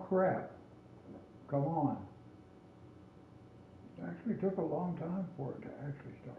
crap. Come on. It actually took a long time for it to actually start.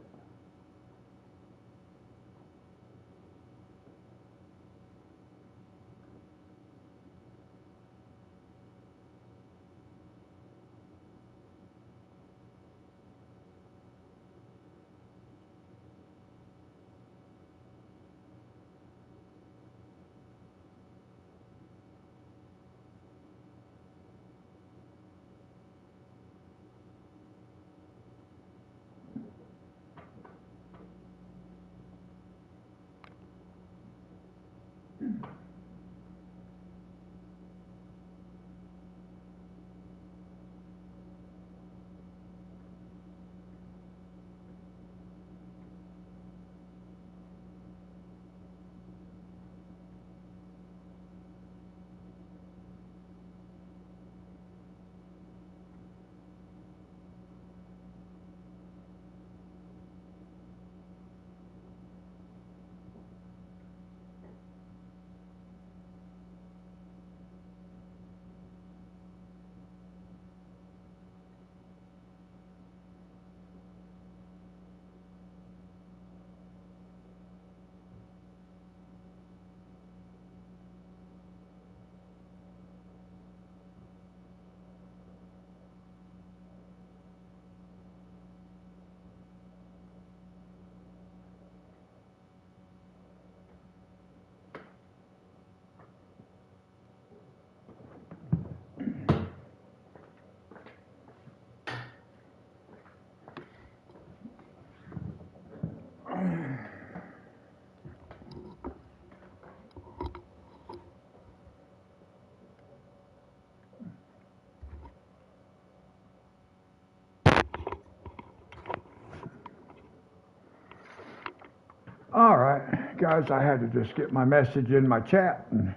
All right, guys, I had to just get my message in my chat, and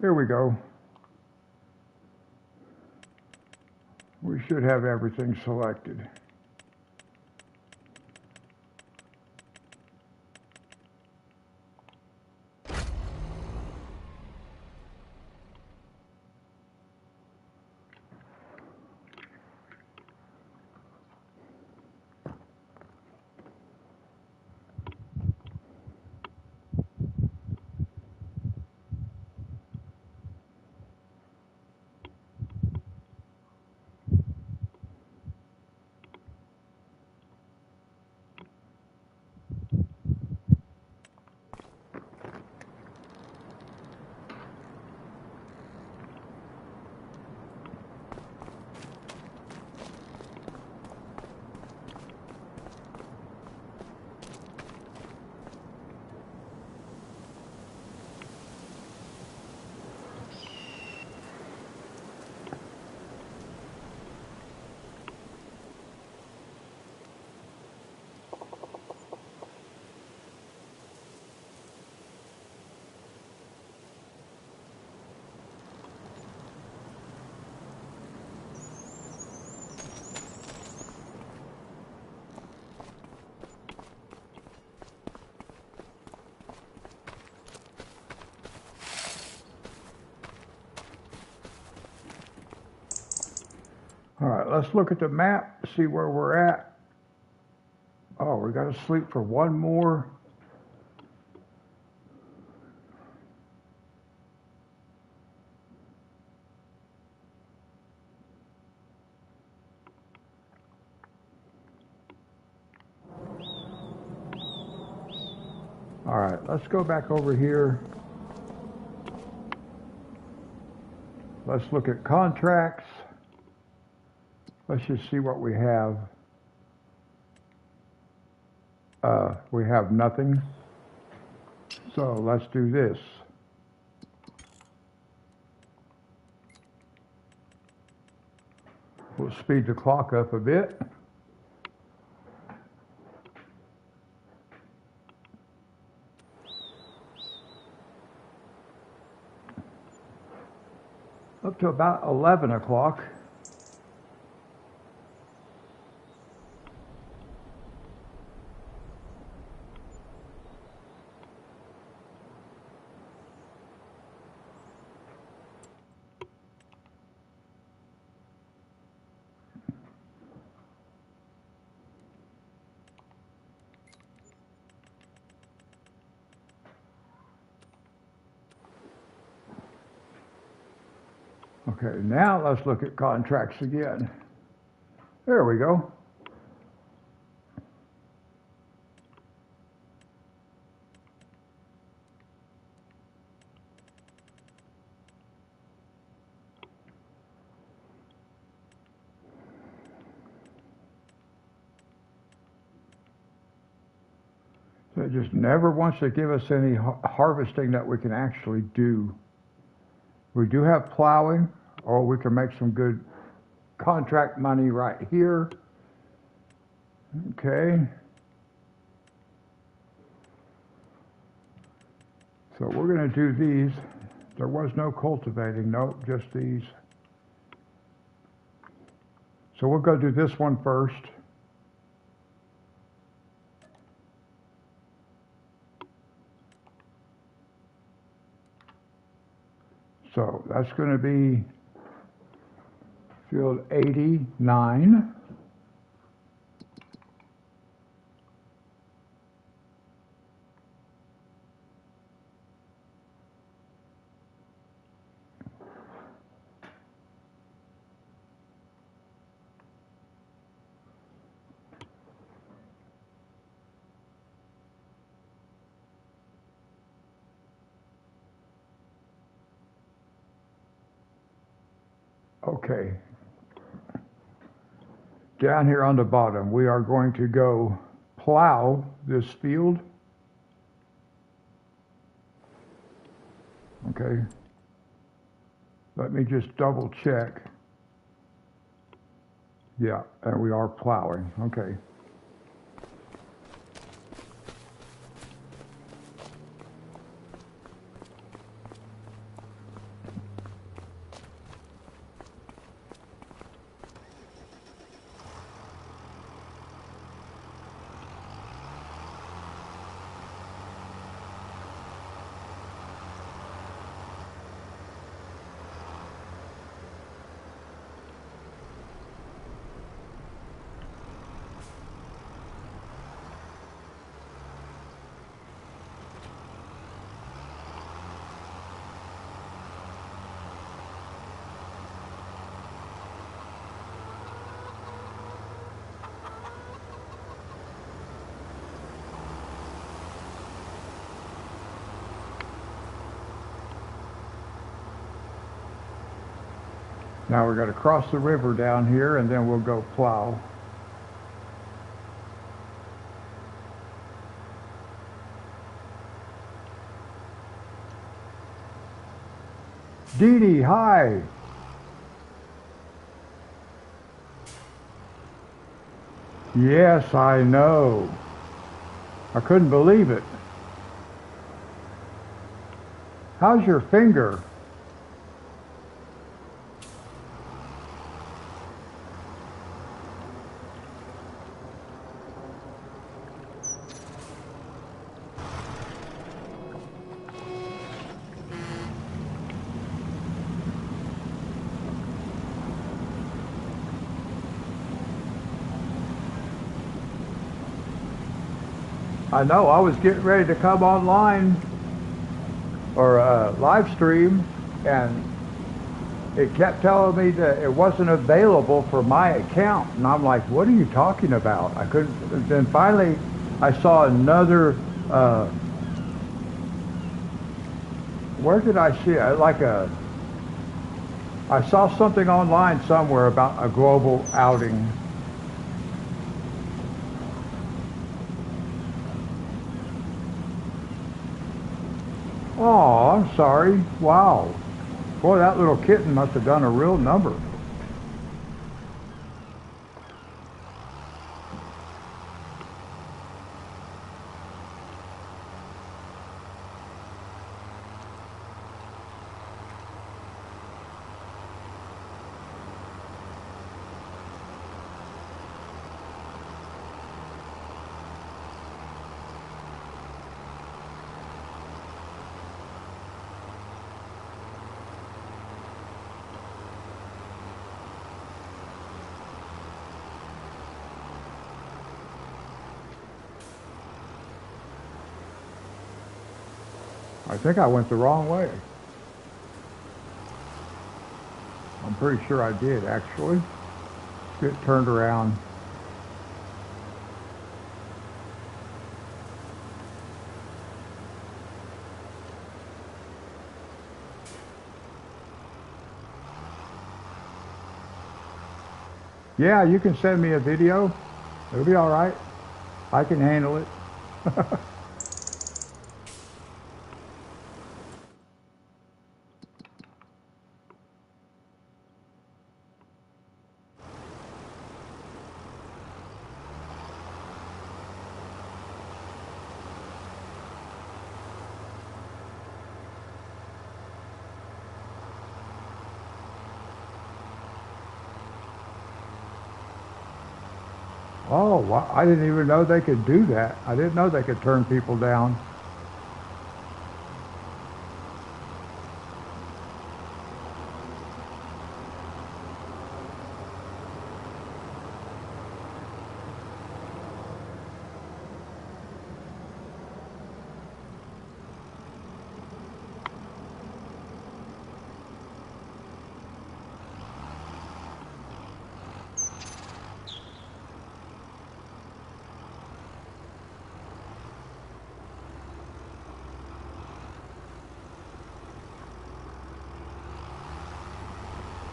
here we go. We should have everything selected. All right, let's look at the map, see where we're at. Oh, we got to sleep for one more. All right, let's go back over here. Let's look at contracts. Let's just see what we have. We have nothing. So let's do this. We'll speed the clock up a bit. Up to about 11 o'clock. Okay, now let's look at contracts again. There we go. So it just never wants to give us any harvesting that we can actually do. We do have plowing, or we can make some good contract money right here. Okay. So we're going to do these. There was no cultivating, nope, just these. So we'll go do this one first. So that's going to be field 89. Okay. Down here on the bottom, we are going to go plow this field. Okay. Let me just double check. Yeah, and we are plowing. Okay. Now we're going to cross the river down here and then we'll go plow. Dee Dee, hi. Yes, I know. I couldn't believe it. How's your finger? I know, I was getting ready to come online or live stream, and it kept telling me that it wasn't available for my account, and I'm like, what are you talking about? I couldn't. Then finally I saw another where did I see it? I saw something online somewhere about a global outing. Oh, I'm sorry. Wow. Boy, that little kitten must have done a real number. I think I went the wrong way. pretty sure I did, actually. Get turned around. Yeah, you can send me a video. It'll be all right. I can handle it. Oh, wow. I didn't even know they could do that. I didn't know they could turn people down.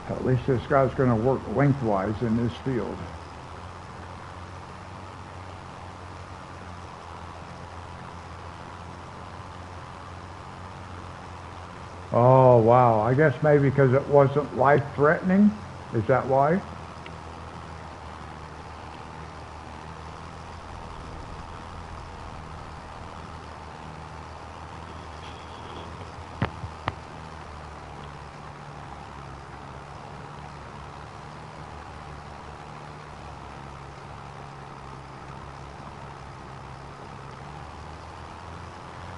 At least this guy's going to work lengthwise in this field. Oh, wow. I guess maybe because it wasn't life-threatening. Is that why?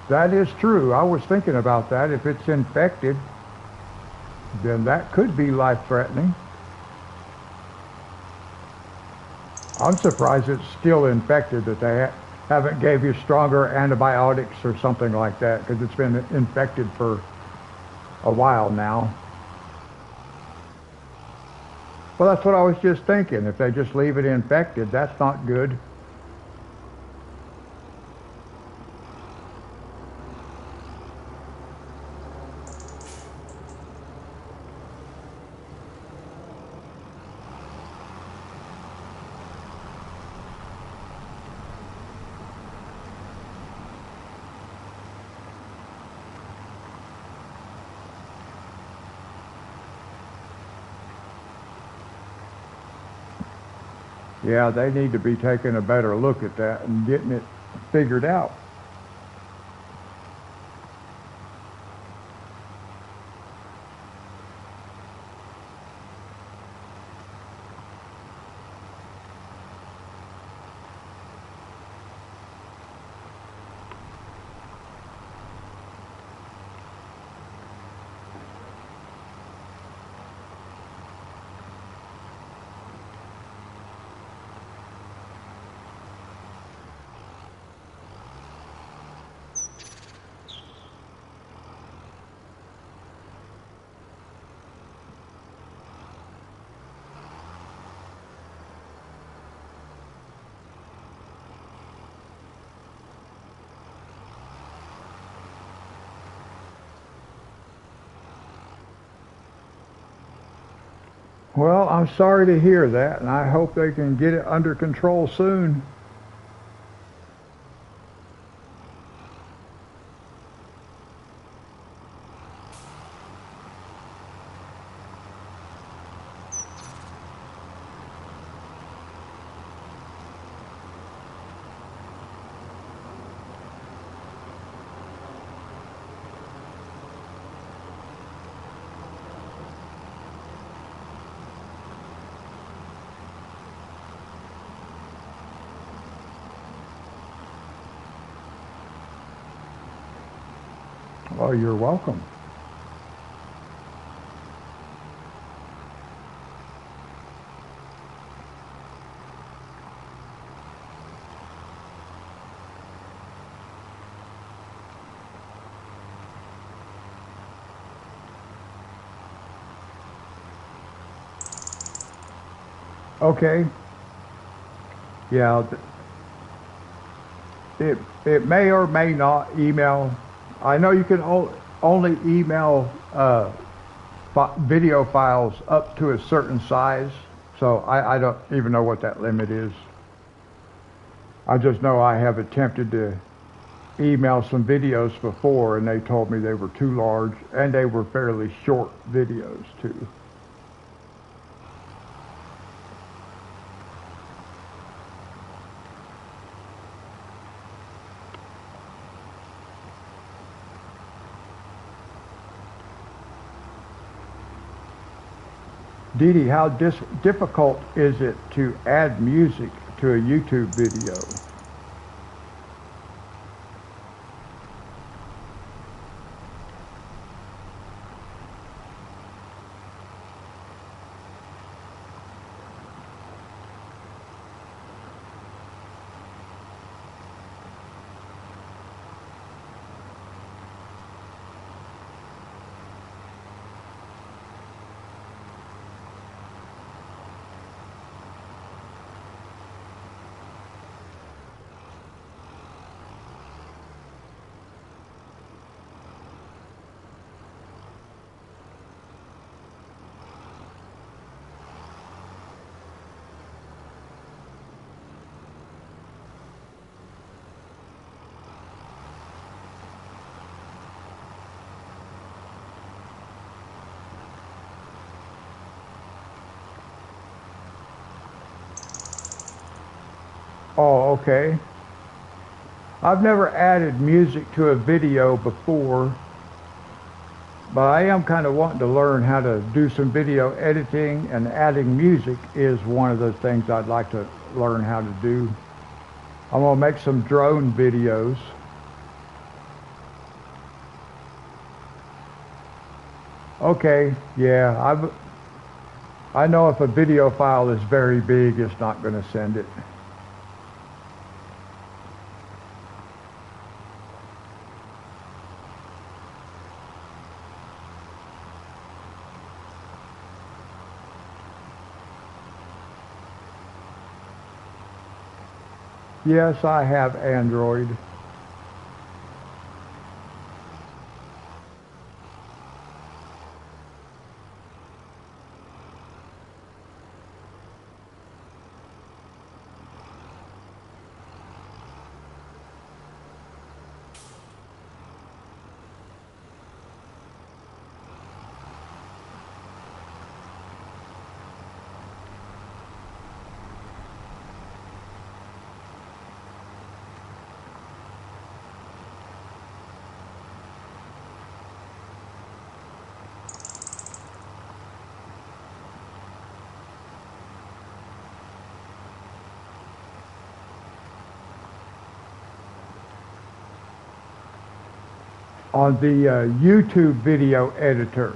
That is true. I was thinking about that. If it's infected, then that could be life-threatening. I'm surprised it's still infected, that they haven't gave you stronger antibiotics or something like that, because it's been infected for a while now. Well, that's what I was just thinking. If they just leave it infected, that's not good. Yeah, they need to be taking a better look at that and getting it figured out. Well, I'm sorry to hear that, and I hope they can get it under control soon. Oh, you're welcome. Okay. Yeah. It may or may not email. I know you can only email video files up to a certain size. So I don't even know what that limit is. I just know I have attempted to email some videos before and they told me they were too large and they were fairly short videos too. Dee Dee, how difficult is it to add music to a YouTube video? Oh, okay. I've never added music to a video before, but I am kind of wanting to learn how to do some video editing, and adding music is one of the things I'd like to learn how to do. I'm going to make some drone videos. Okay, yeah, I know if a video file is very big, it's not going to send it. Yes, I have Android. On the YouTube video editor.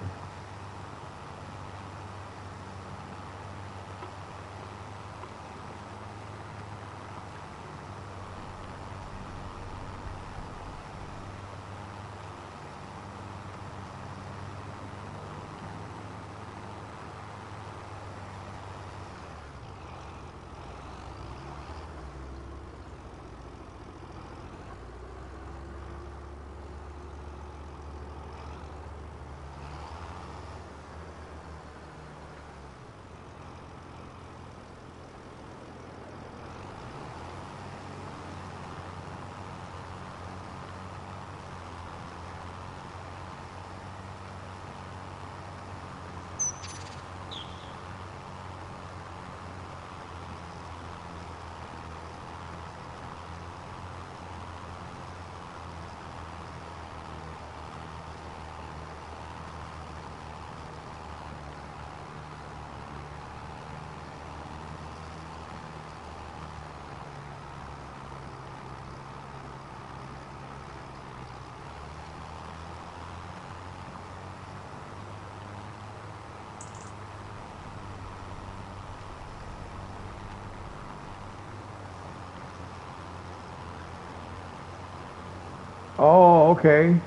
Oh, okay.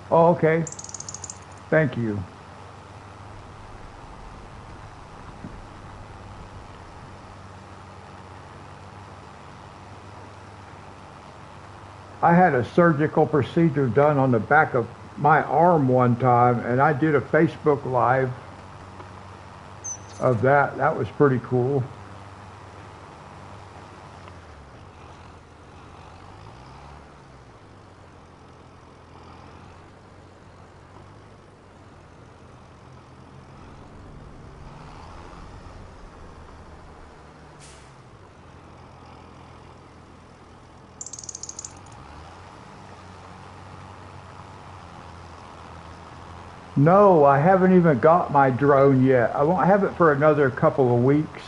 Oh, okay. Thank you. I had a surgical procedure done on the back of my arm one time, and I did a Facebook Live of that. That was pretty cool. No, I haven't even got my drone yet. I won't have it for another couple of weeks.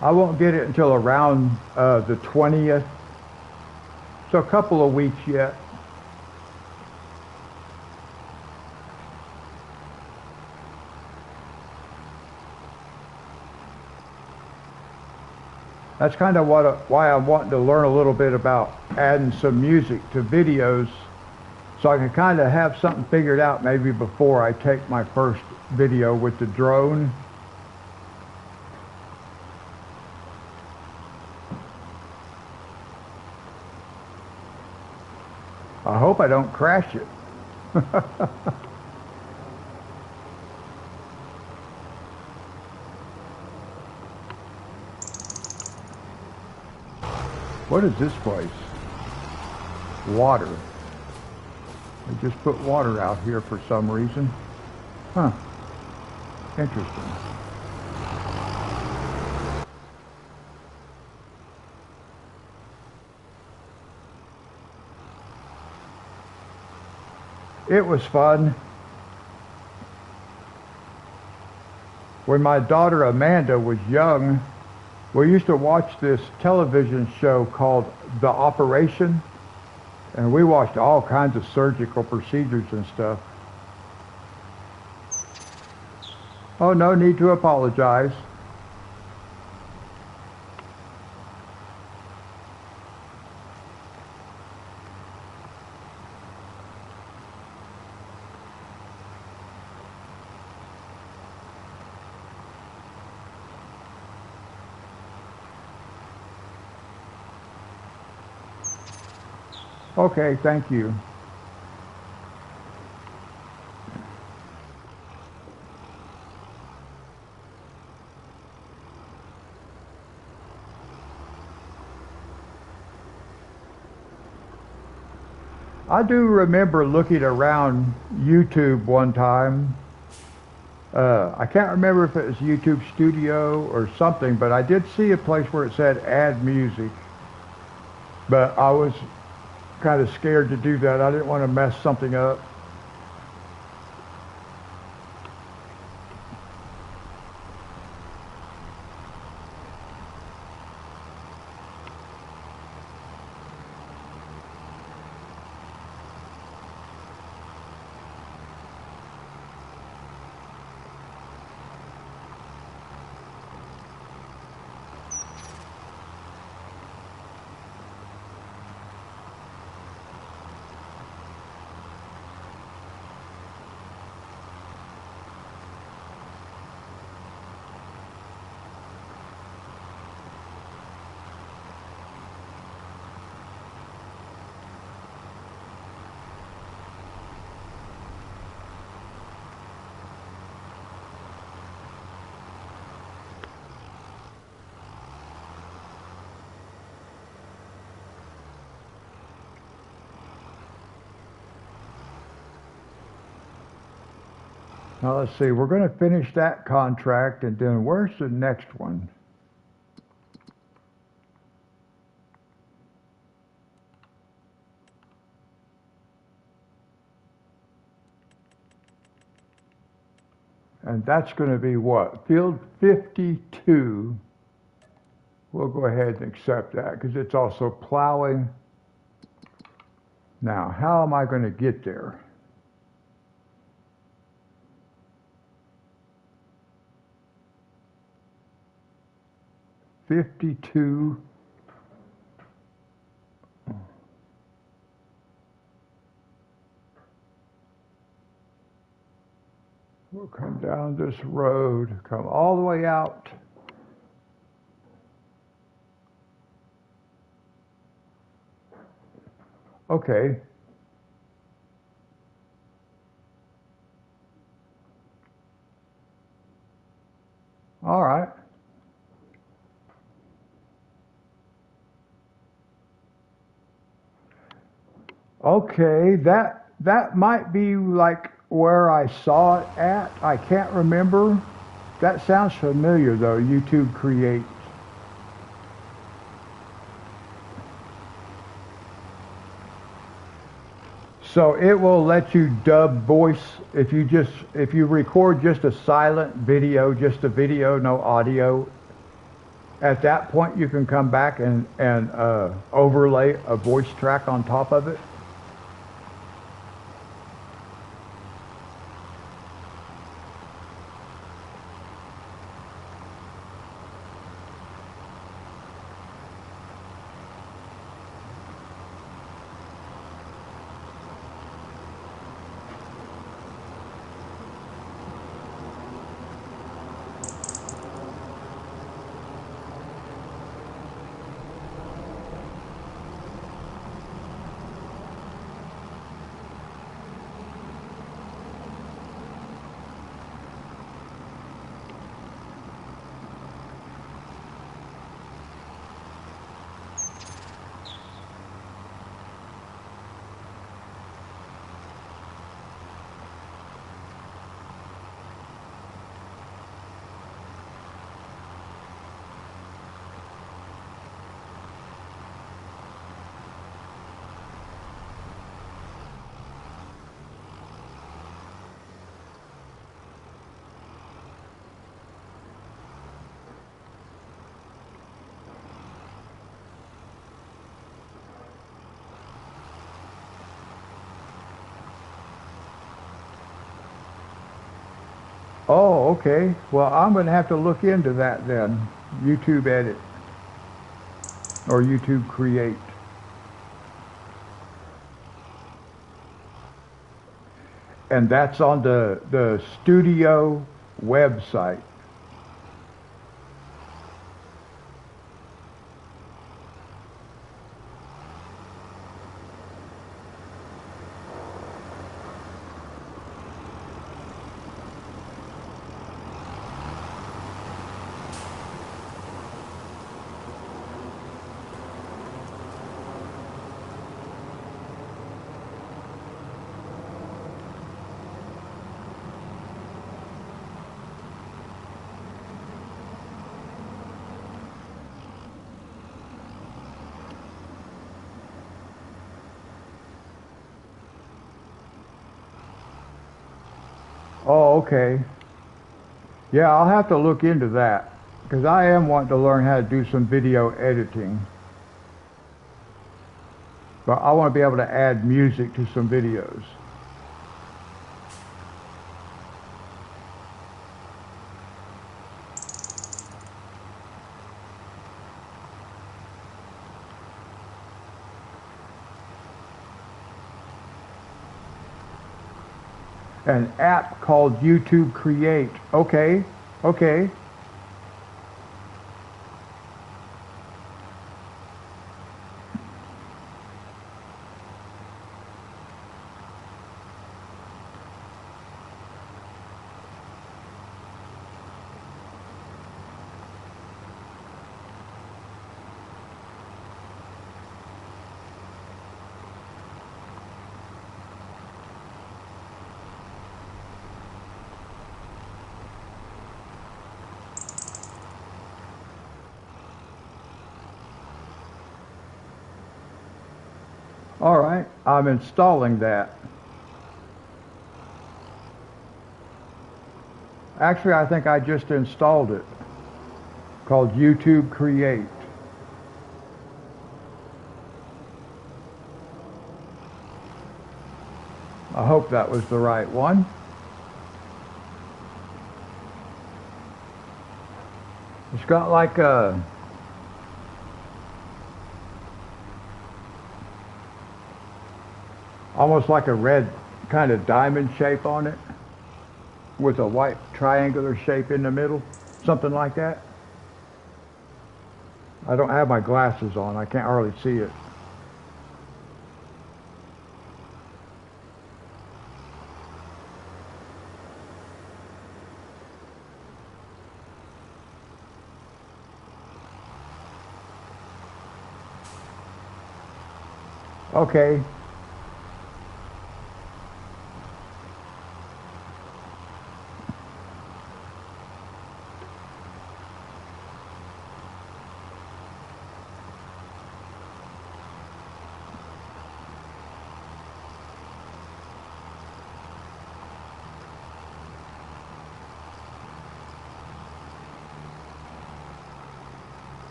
I won't get it until around the 20th. So a couple of weeks yet. That's kind of why I'm wanting to learn a little bit about adding some music to videos so I can kind of have something figured out maybe before I take my first video with the drone. I hope I don't crash it. What is this place? Water. They just put water out here for some reason. Huh. Interesting. It was fun. When my daughter Amanda was young, we used to watch this television show called The Operation, and we watched all kinds of surgical procedures and stuff. Oh, no need to apologize. Okay, thank you. I do remember looking around YouTube one time. I can't remember if it was YouTube Studio or something, but I did see a place where it said add music. But I was kind of scared to do that. I didn't want to mess something up. Now let's see, we're going to finish that contract, and then where's the next one? And that's going to be what? Field 52. We'll go ahead and accept that because it's also plowing. Now, how am I going to get there? 52. We'll come down this road, come all the way out. Okay. All right. Okay, that might be like where I saw it at. I can't remember. That sounds familiar though. YouTube Create. So it will let you dub voice if you record just a silent video, just a video, no audio. At that point, you can come back and overlay a voice track on top of it. Oh, okay. Well, I'm going to have to look into that then. YouTube Edit or YouTube Create. And that's on the studio website. Oh, okay. Yeah, I'll have to look into that because I am wanting to learn how to do some video editing. But I want to be able to add music to some videos. An app called YouTube Create. Okay, okay. All right, I'm installing that. Actually, I think I just installed it. Called YouTube Create. I hope that was the right one. It's got like a almost like a red kind of diamond shape on it with a white triangular shape in the middle, something like that. I don't have my glasses on. I can't hardly see it. Okay.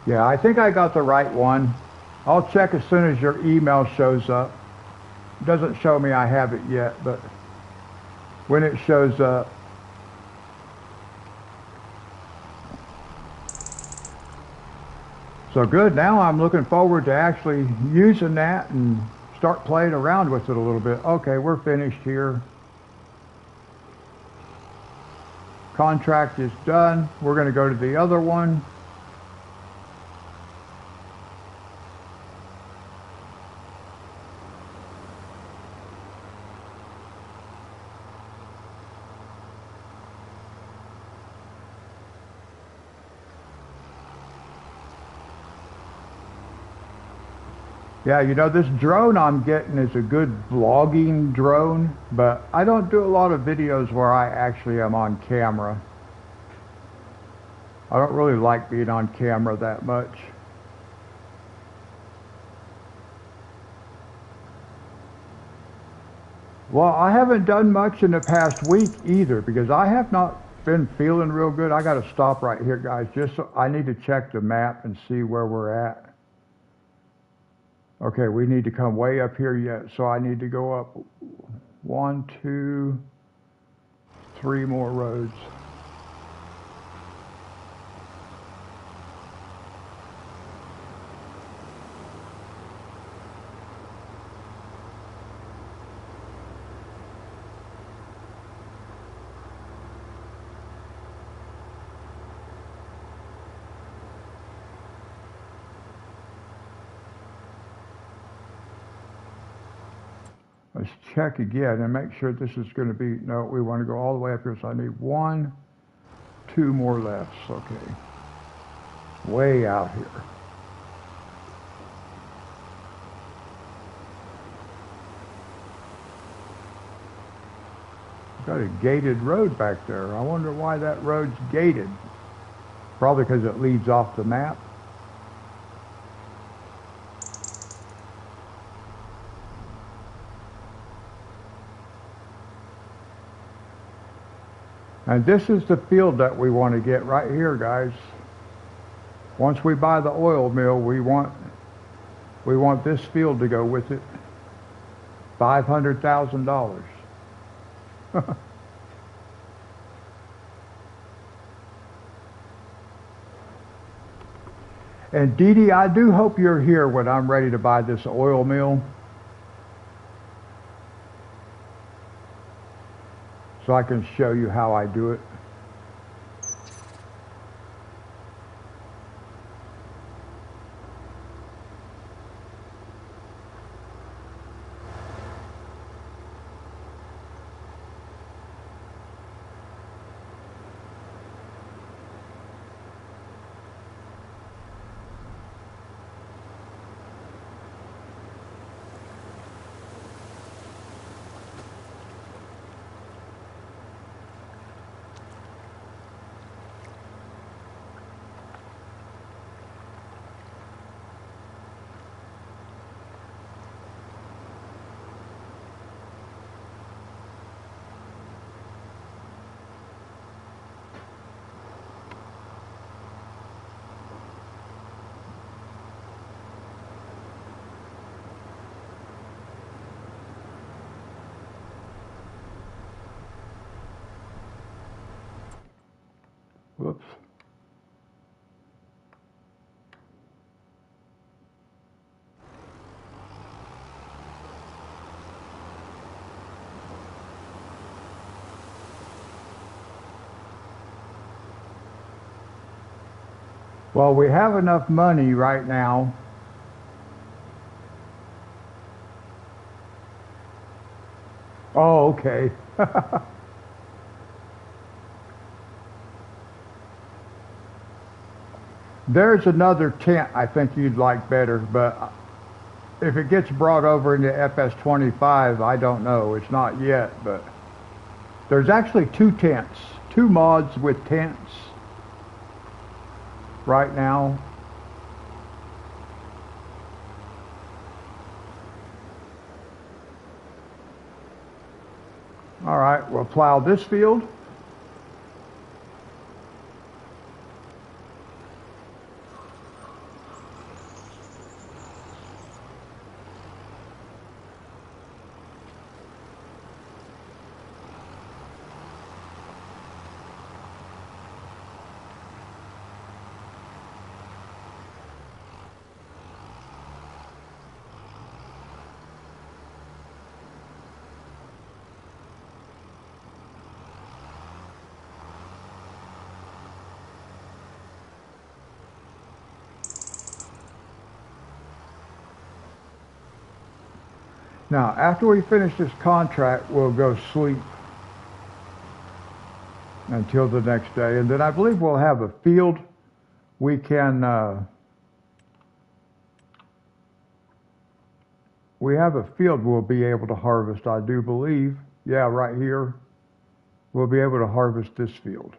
Yeah, I think I got the right one. I'll check as soon as your email shows up. It doesn't show me I have it yet, but when it shows up. So good, now I'm looking forward to actually using that and start playing around with it a little bit. Okay, we're finished here. Contract is done. We're going to go to the other one. Yeah, you know, this drone I'm getting is a good vlogging drone, but I don't do a lot of videos where I actually am on camera. I don't really like being on camera that much. Well, I haven't done much in the past week either because I have not been feeling real good. I got to stop right here, guys. Just so I need to check the map and see where we're at. Okay, we need to come way up here yet, so I need to go up 1, 2, 3 more roads. Let's check again and make sure this is going to be, no, we want to go all the way up here, so I need 1, 2 more lefts, okay. Way out here. Got a gated road back there. I wonder why that road's gated. Probably because it leads off the map. And this is the field that we want to get right here, guys. Once we buy the oil mill, we want this field to go with it. $500,000. And Dee Dee, I do hope you're here when I'm ready to buy this oil mill, so I can show you how I do it. Well, we have enough money right now. Oh, okay. There's another tent I think you'd like better, but if it gets brought over into FS25, I don't know. It's not yet, but there's actually two tents, two mods with tents right now. All right, we'll plow this field. Now, after we finish this contract, we'll go sleep until the next day. And then I believe we'll have a field we can, we have a field we'll be able to harvest, I do believe. Yeah, right here. We'll be able to harvest this field.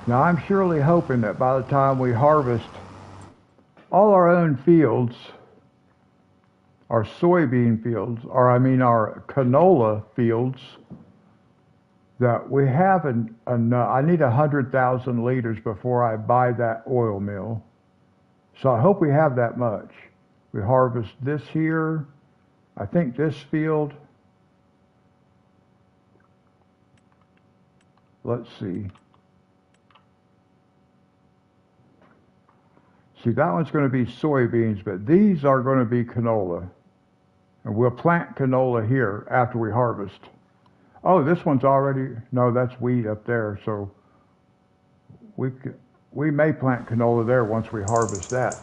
Now, I'm surely hoping that by the time we harvest all our own fields, our soybean fields, or I mean our canola fields, that we have enough. I need 100,000 liters before I buy that oil mill. So I hope we have that much. We harvest this here, I think this field. Let's see. See, that one's going to be soybeans, but these are going to be canola. And we'll plant canola here after we harvest. Oh, this one's already, no, that's wheat up there. So we may plant canola there once we harvest that.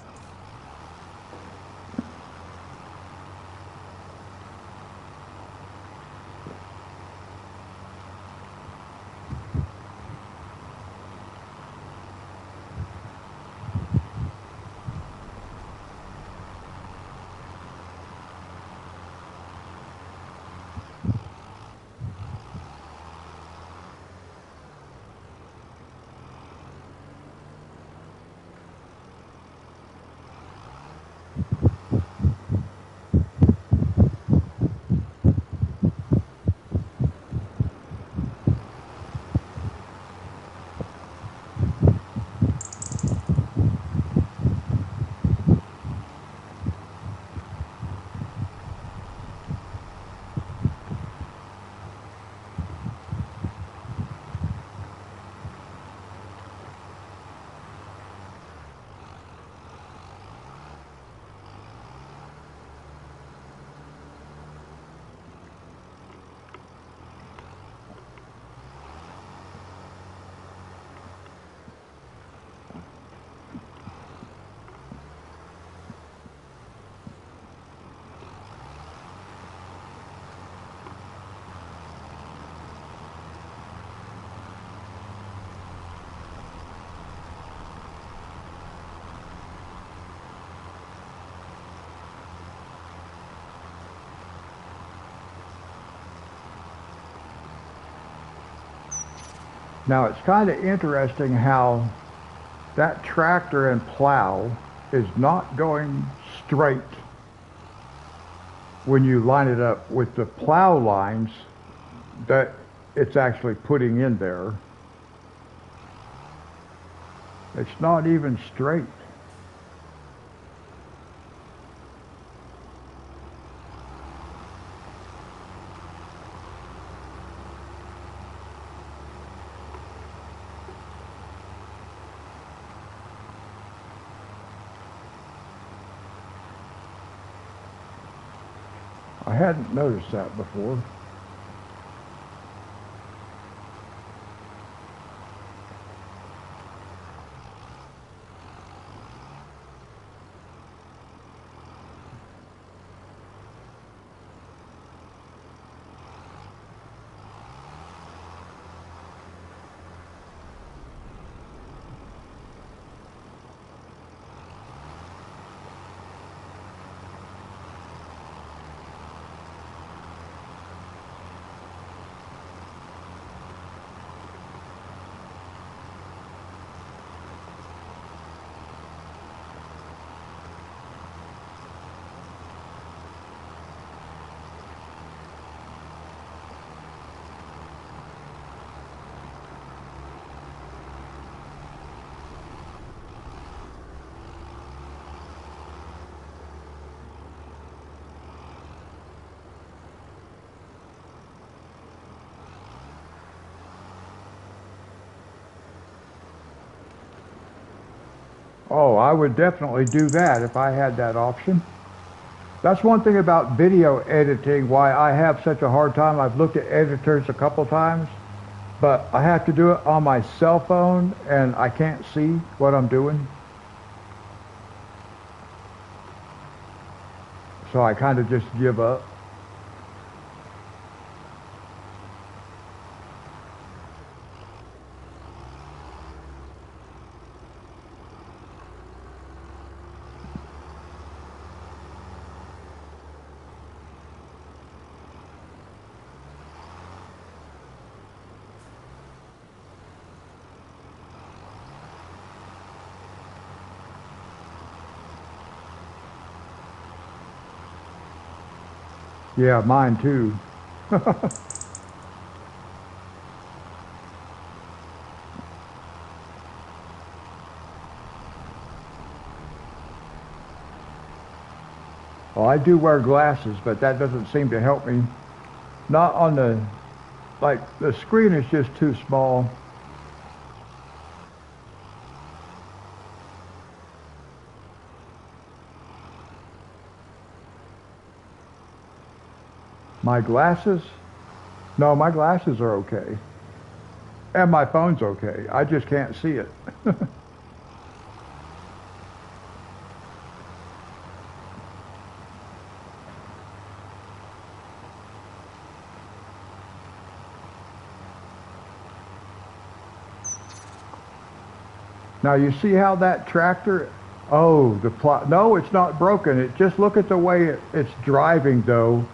Now it's kind of interesting how that tractor and plow is not going straight when you line it up with the plow lines that it's actually putting in there. It's not even straight. I hadn't noticed that before. Oh, I would definitely do that if I had that option. That's one thing about video editing, why I have such a hard time. I've looked at editors a couple times, but I have to do it on my cell phone and I can't see what I'm doing. So I kind of just give up. Yeah, mine too. Well, I do wear glasses, but that doesn't seem to help me. Not on the, like, the screen is just too small. My glasses? No, my glasses are okay. And my phone's okay. I just can't see it. Now you see how that tractor, oh, the plot, no, it's not broken. It just look at the way it's driving though.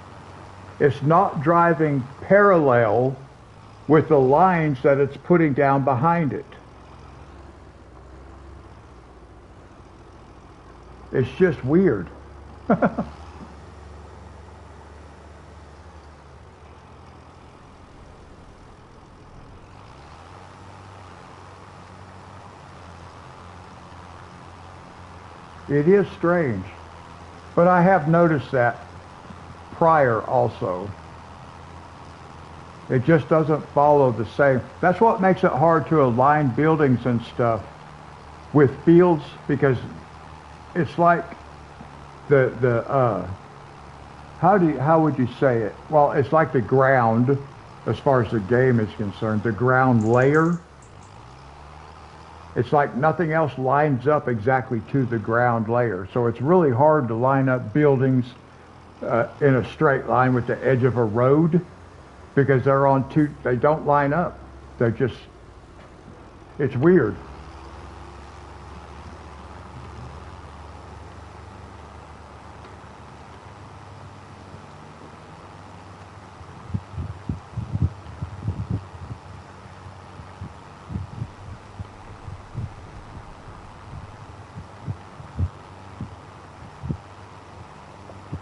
It's not driving parallel with the lines that it's putting down behind it. It's just weird. It is strange, but I have noticed that prior also. It just doesn't follow the same. That's what makes it hard to align buildings and stuff with fields, because it's like the how would you say it? Well, it's like the ground, as far as the game is concerned, the ground layer. It's like nothing else lines up exactly to the ground layer. So it's really hard to line up buildings in a straight line with the edge of a road, because they don't line up. They're just, it's weird.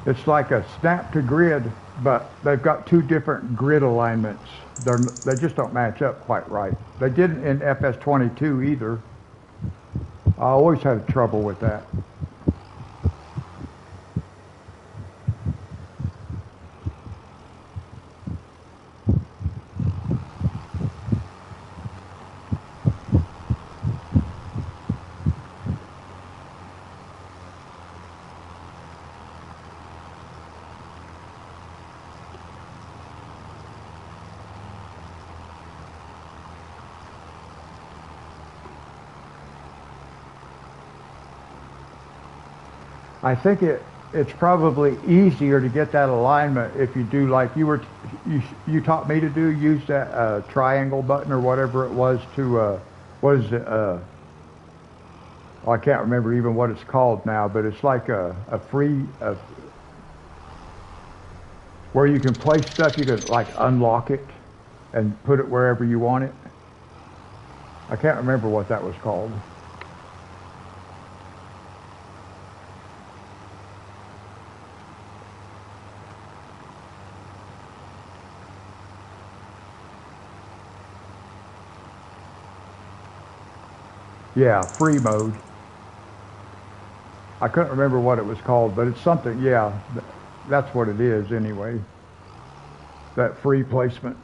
It's like a snap to grid, but they've got two different grid alignments. They just don't match up quite right. They didn't in FS22 either. I always had trouble with that. I think it's probably easier to get that alignment if you do like you taught me to do, use that triangle button or whatever it was to what is it, well, I can't remember even what it's called now, but it's like a free where you can place stuff. You can like unlock it and put it wherever you want it. I can't remember what that was called. Yeah, free mode. I couldn't remember what it was called, but it's something, yeah, that's what it is anyway. That free placement.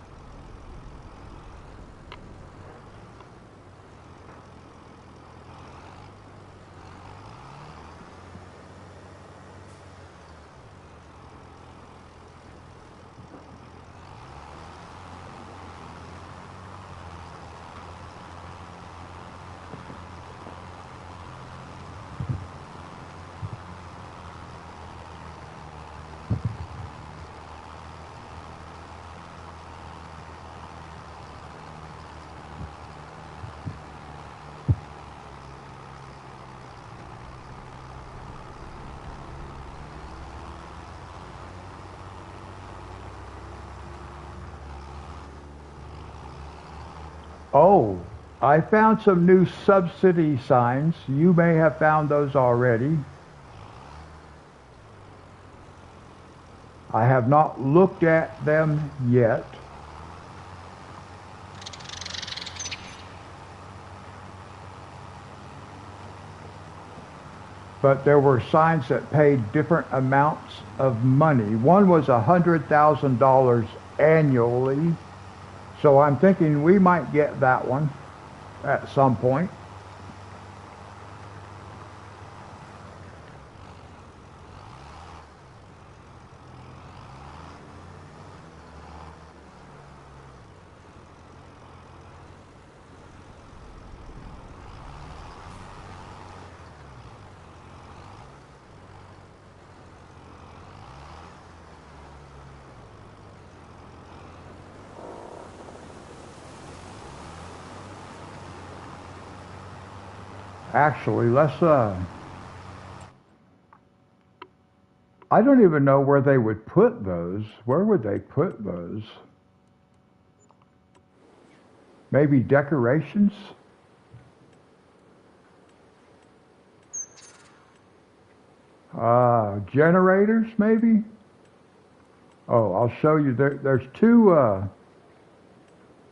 Oh, I found some new subsidy signs. You may have found those already. I have not looked at them yet. But there were signs that paid different amounts of money. One was $100,000 annually. So I'm thinking we might get that one at some point. Actually, I don't even know where they would put those. Where would they put those? Maybe decorations? Generators, maybe? Oh, I'll show you. There's two,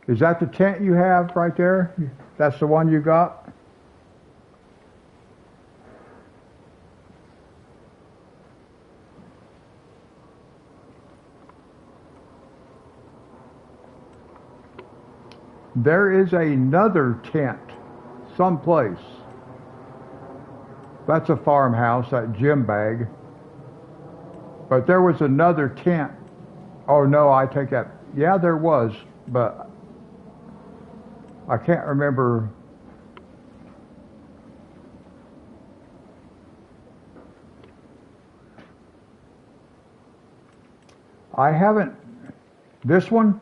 is that the tent you have right there? That's the one you got? There is another tent someplace. That's a farmhouse, that gym bag. But there was another tent. Oh no, I take that. Yeah, there was, but I can't remember. I haven't, this one?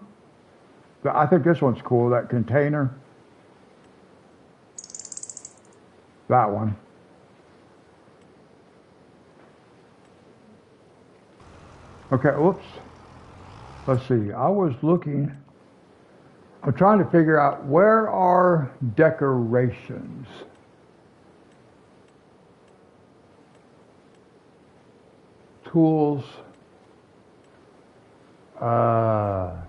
I think this one's cool, that container. That one. Okay, whoops. Let's see, I was looking, I'm trying to figure out where are decorations. tools. Uh,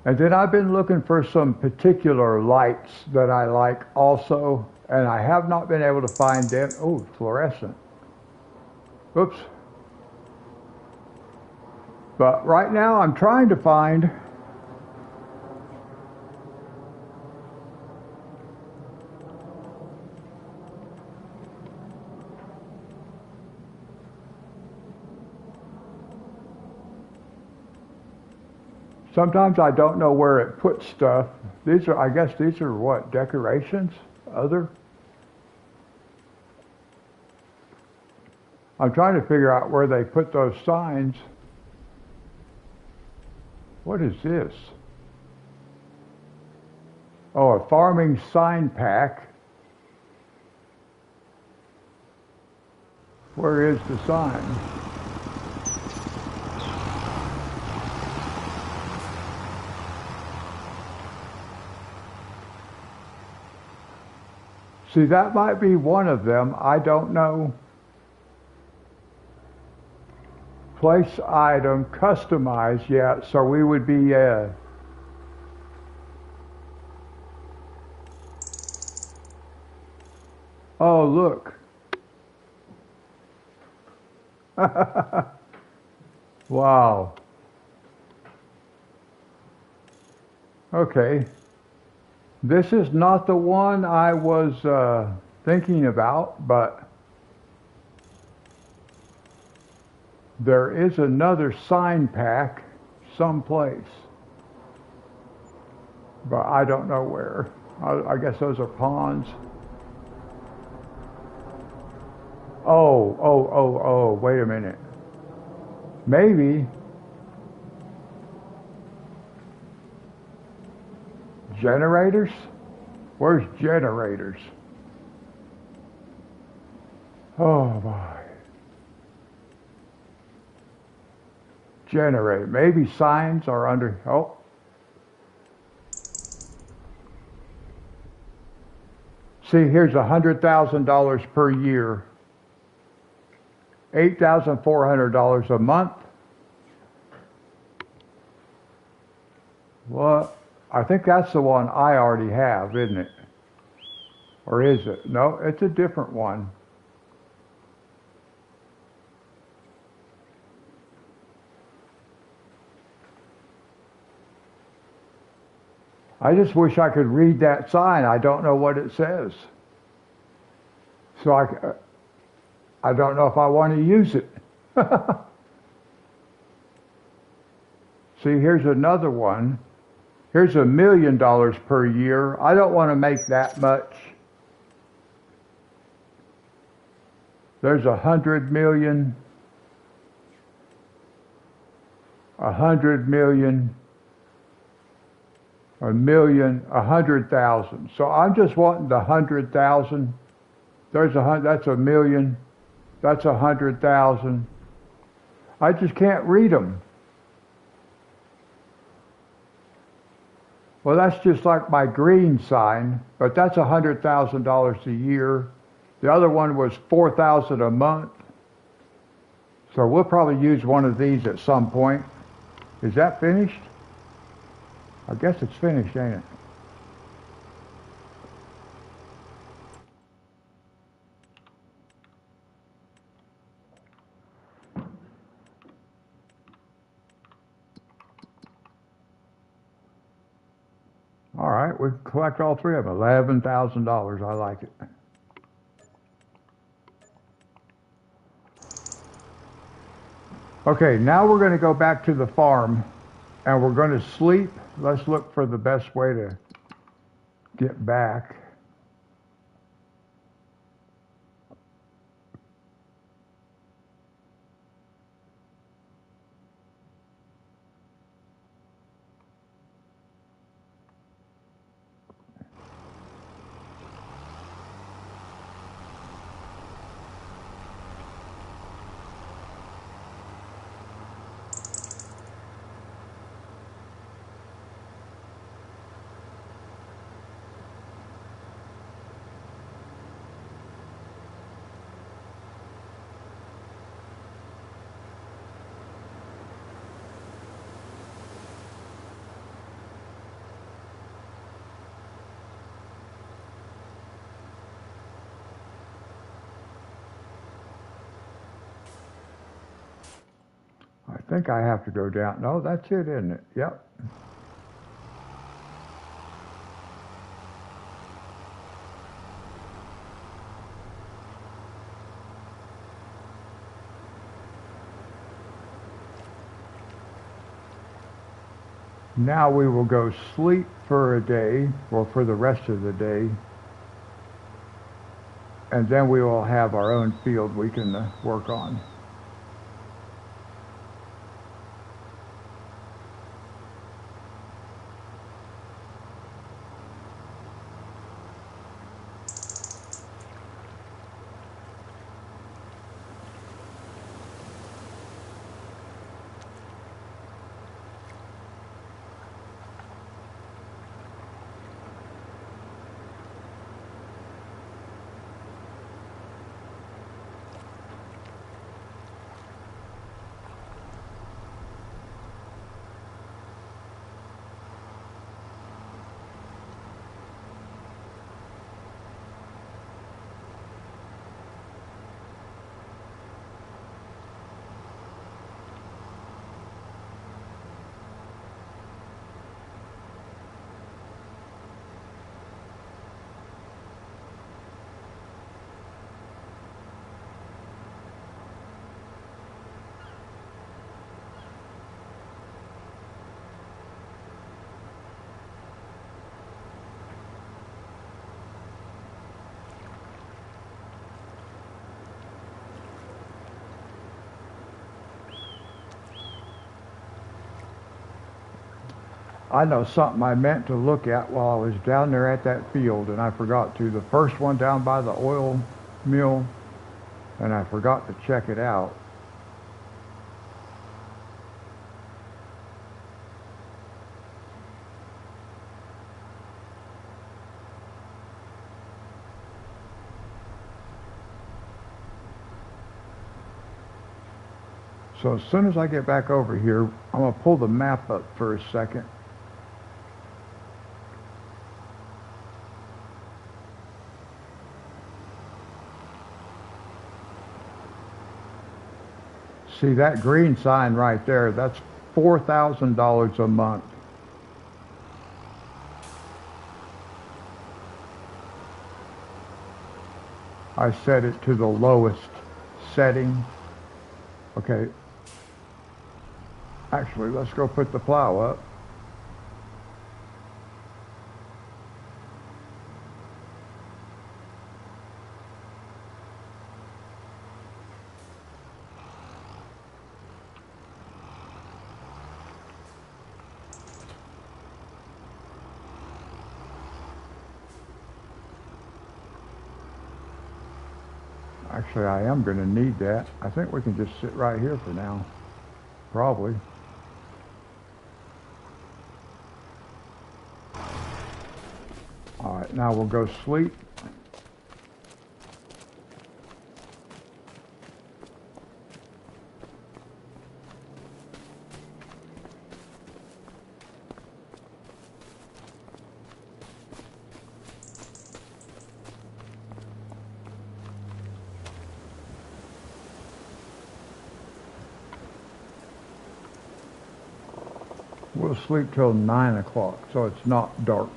And then I've been looking for some particular lights that I like also, and I have not been able to find them. Oh, fluorescent. Oops. But right now I'm trying to find sometimes I don't know where it puts stuff. These are, I guess these are what, decorations? Other? I'm trying to figure out where they put those signs. What is this? Oh, a farming sign pack. Where is the sign? See, that might be one of them. I don't know. Place item, customize, yeah, so we would be, oh, look. Wow. Okay. This is not the one I was thinking about, but there is another sign pack someplace, but I don't know where. I guess those are ponds. Oh, wait a minute. Maybe generators? Where's generators? Oh my. Generator. Maybe signs are under, oh. See, here's $100,000 per year. $8,400 a month. What? I think that's the one I already have, isn't it? Or is it? No, it's a different one. I just wish I could read that sign. I don't know what it says. So I don't know if I want to use it. See, here's another one. Here's $1 million per year. I don't want to make that much. There's 100 million, 100 million, a million, 100,000. So I'm just wanting the 100,000. There's that's $1 million. That's 100,000. I just can't read them. Well, that's just like my green sign, but that's $100,000 a year. The other one was $4,000 a month. So we'll probably use one of these at some point. Is that finished? I guess it's finished, ain't it? All right, we collect all three of them. $11,000. I like it. Okay, now we're going to go back to the farm and we're going to sleep. Let's look for the best way to get back. think I have to go down. No, that's it, isn't it? Yep. Now we will go sleep for a day, or for the rest of the day, and then we will have our own field we can work on. I know something I meant to look at while I was down there at that field, and I forgot to. The first one down by the oil mill, and I forgot to check it out. So as soon as I get back over here, I'm going to pull the map up for a second. See that green sign right there? That's $4,000 a month. I set it to the lowest setting. Okay. Actually, let's go put the plow up. Actually, I am going to need that. I think we can just sit right here for now. Probably. All right, now we'll go sleep. We'll sleep till 9 o'clock, so it's not dark.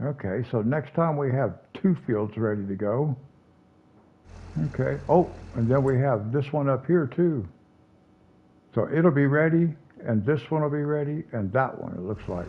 Okay, so next time we have 2 fields ready to go. Okay, oh, and then we have this one up here too. So it'll be ready, and this one will be ready, and that one, it looks like.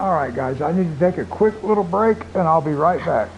All right, guys, I need to take a quick little break, and I'll be right back.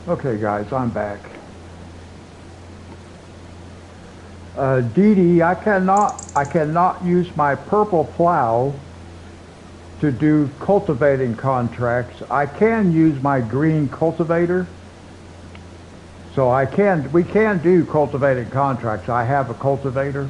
Okay, guys, I'm back. Dee Dee, I cannot use my purple plow to do cultivating contracts. I can use my green cultivator. So we can do cultivating contracts. I have a cultivator.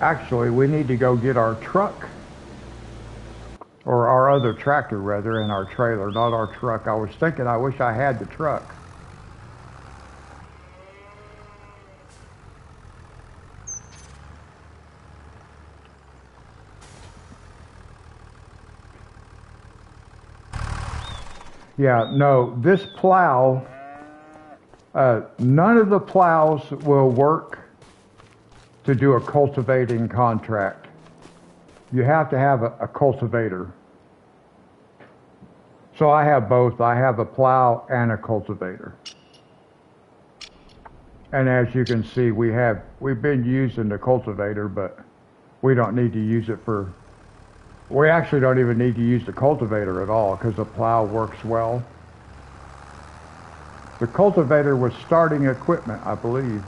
Actually, we need to go get our truck, or our other tractor rather, in our trailer, not our truck. I was thinking I wish I had the truck. Yeah, no, this plow, none of the plows will work to do a cultivating contract. You have to have a cultivator. So I have both. I have a plow and a cultivator. And as you can see, we've been using the cultivator, but we don't need to use it we actually don't even need to use the cultivator at all because the plow works well. The cultivator was starting equipment, I believe.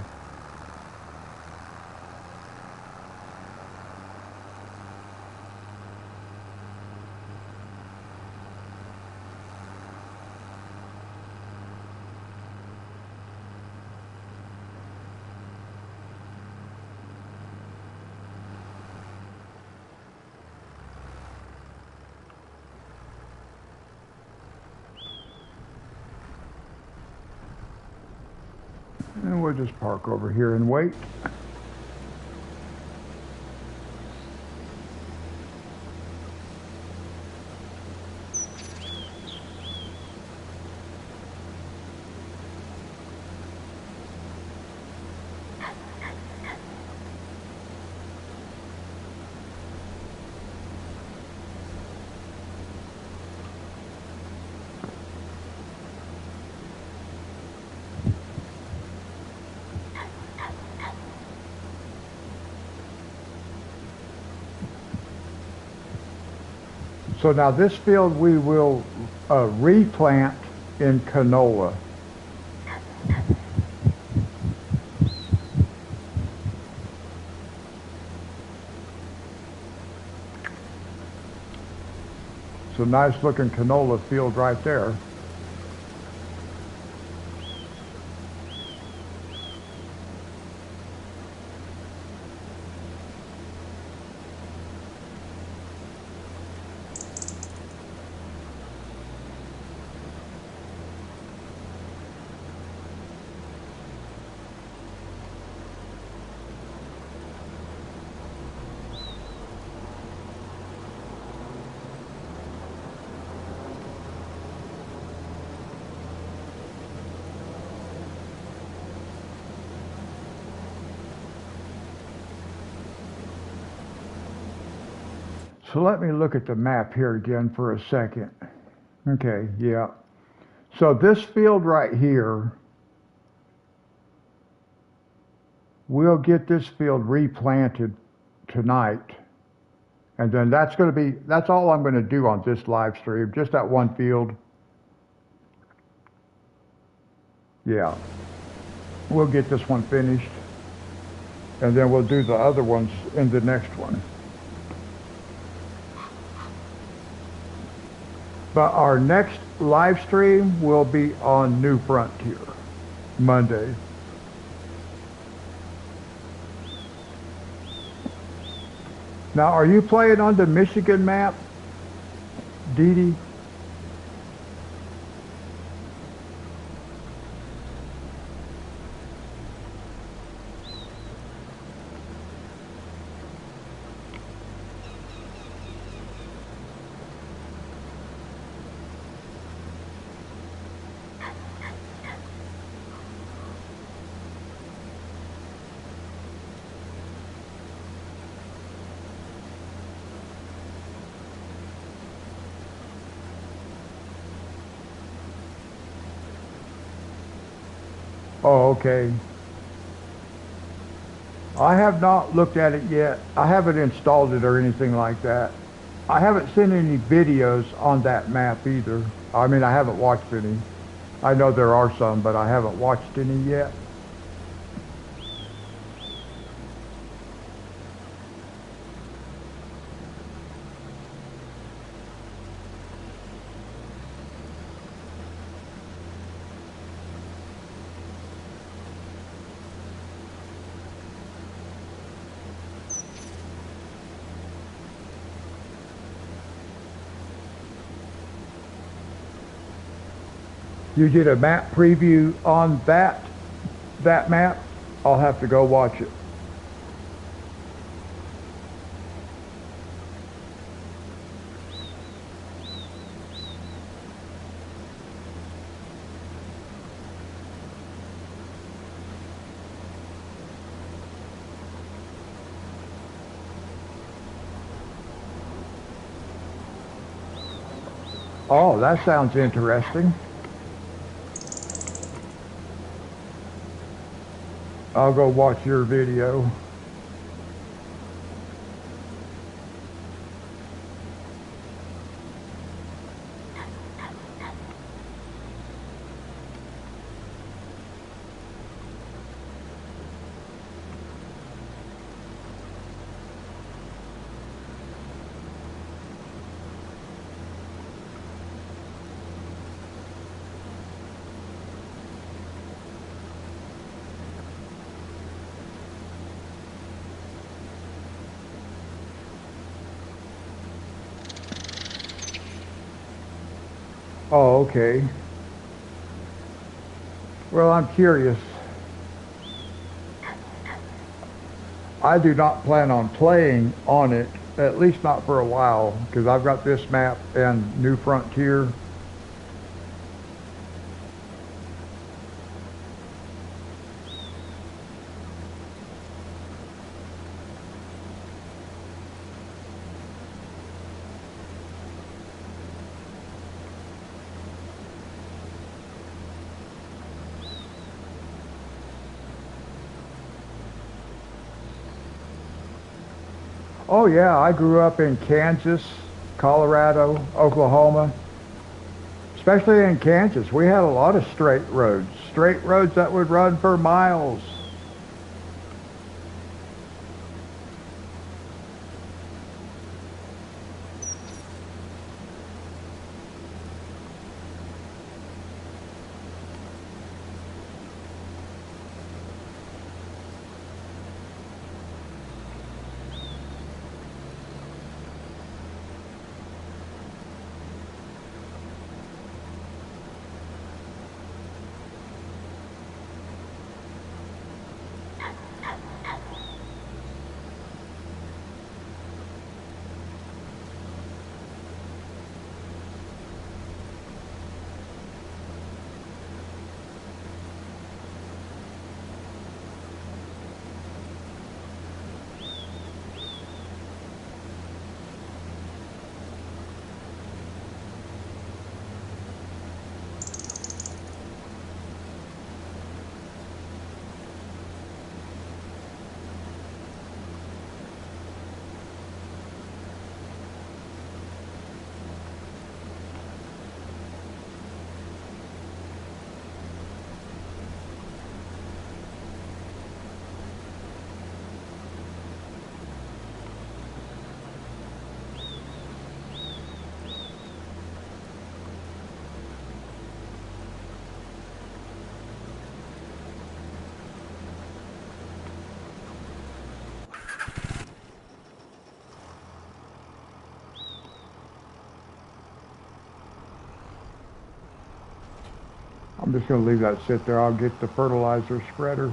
And we'll just park over here and wait. So now this field we will replant in canola. So nice looking canola field right there. So let me look at the map here again for a second. Okay, yeah. So this field right here, we'll get this field replanted tonight. And then that's all I'm going to do on this live stream, just that one field. Yeah. We'll get this one finished. And then we'll do the other ones in the next one. But our next live stream will be on New Frontier, Monday. Now, are you playing on the Michigan map, Dee Dee? Oh, okay. I have not looked at it yet. I haven't installed it or anything like that. I haven't seen any videos on that map either. I mean, I haven't watched any. I know there are some, but I haven't watched any yet. You did a map preview on that map? I'll have to go watch it. Oh, that sounds interesting. I'll go watch your video. Oh, okay. Well, I'm curious. I do not plan on playing on it, at least not for a while, because I've got this map and New Frontier. Oh yeah, I grew up in Kansas, Colorado, Oklahoma. Especially in Kansas, we had a lot of straight roads that would run for miles. I'm just going to leave that sit there. I'll get the fertilizer spreader.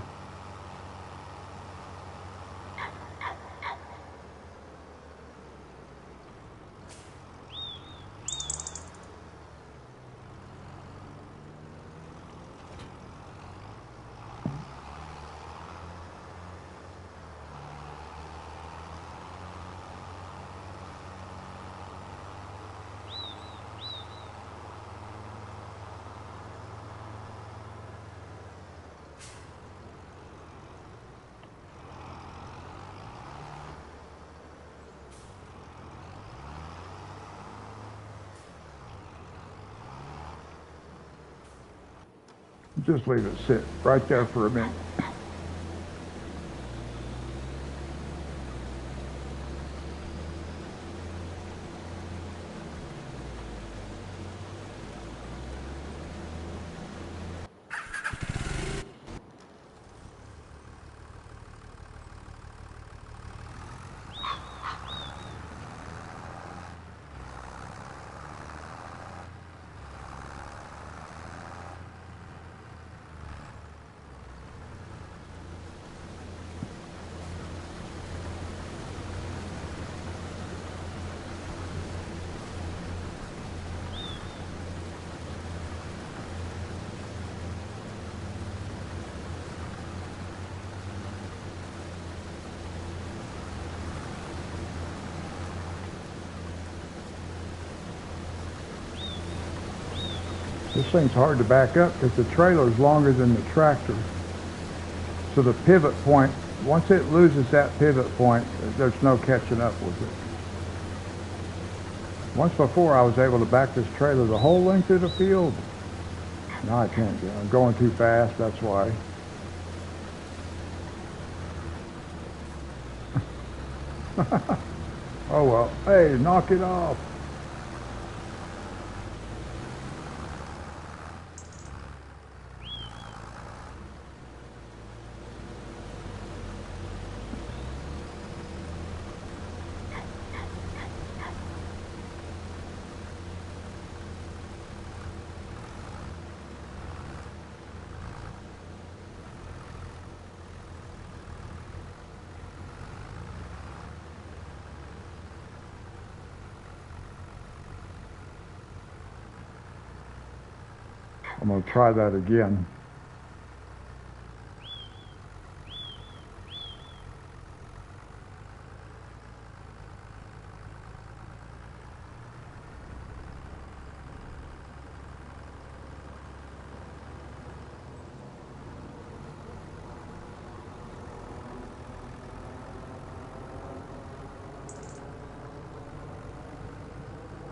Just leave it sit right there for a minute. This thing's hard to back up because the trailer's longer than the tractor. So the pivot point, once it loses that pivot point, there's no catching up with it. Once before I was able to back this trailer the whole length of the field. Now I can't do it. I'm going too fast, that's why. Oh well, hey, knock it off. I'm going to try that again.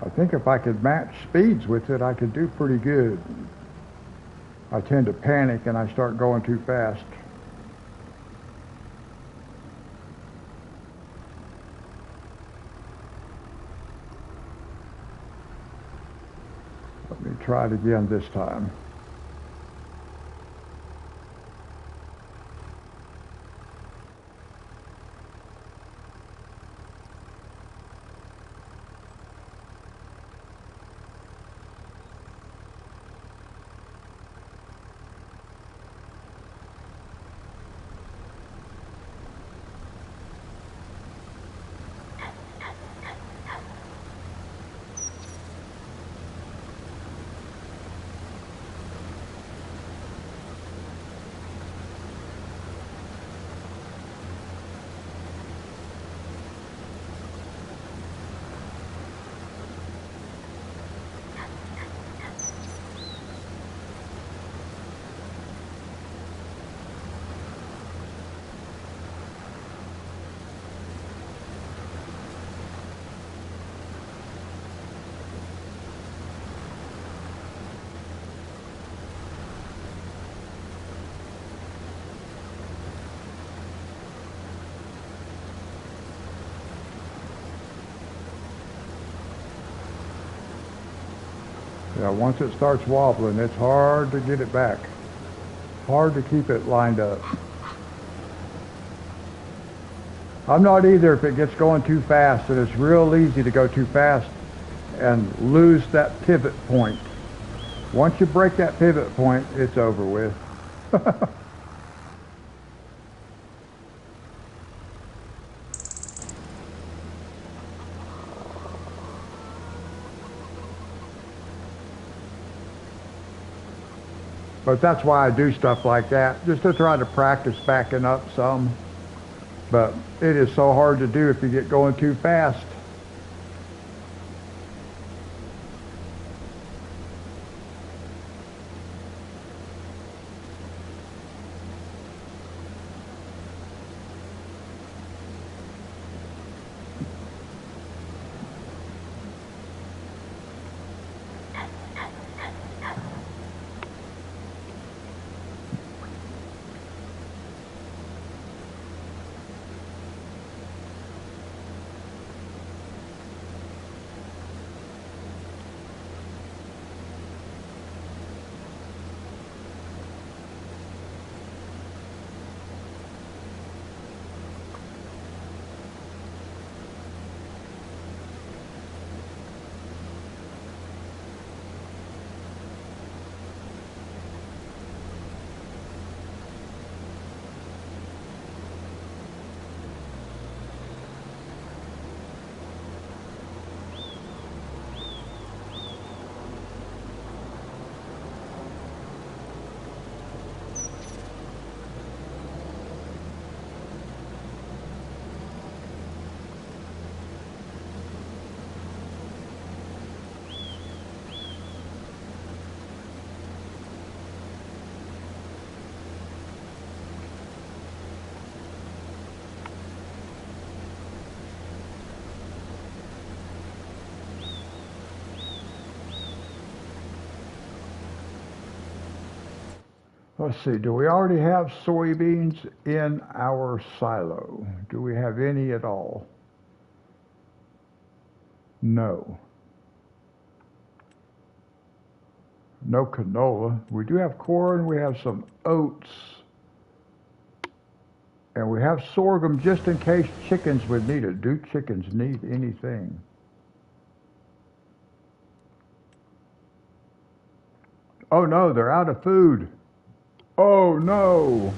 I think if I could match speeds with it, I could do pretty good. I tend to panic and I start going too fast. Let me try it again this time. Yeah, once it starts wobbling, it's hard to get it back. Hard to keep it lined up. I'm not either if it gets going too fast, and it's real easy to go too fast and lose that pivot point. Once you break that pivot point, it's over with. But that's why I do stuff like that, just to try to practice backing up some. But it is so hard to do if you get going too fast. Let's see, do we already have soybeans in our silo? Do we have any at all? No. No canola. We do have corn, we have some oats, and we have sorghum just in case chickens would need it. Do chickens need anything? Oh no, they're out of food. Oh no!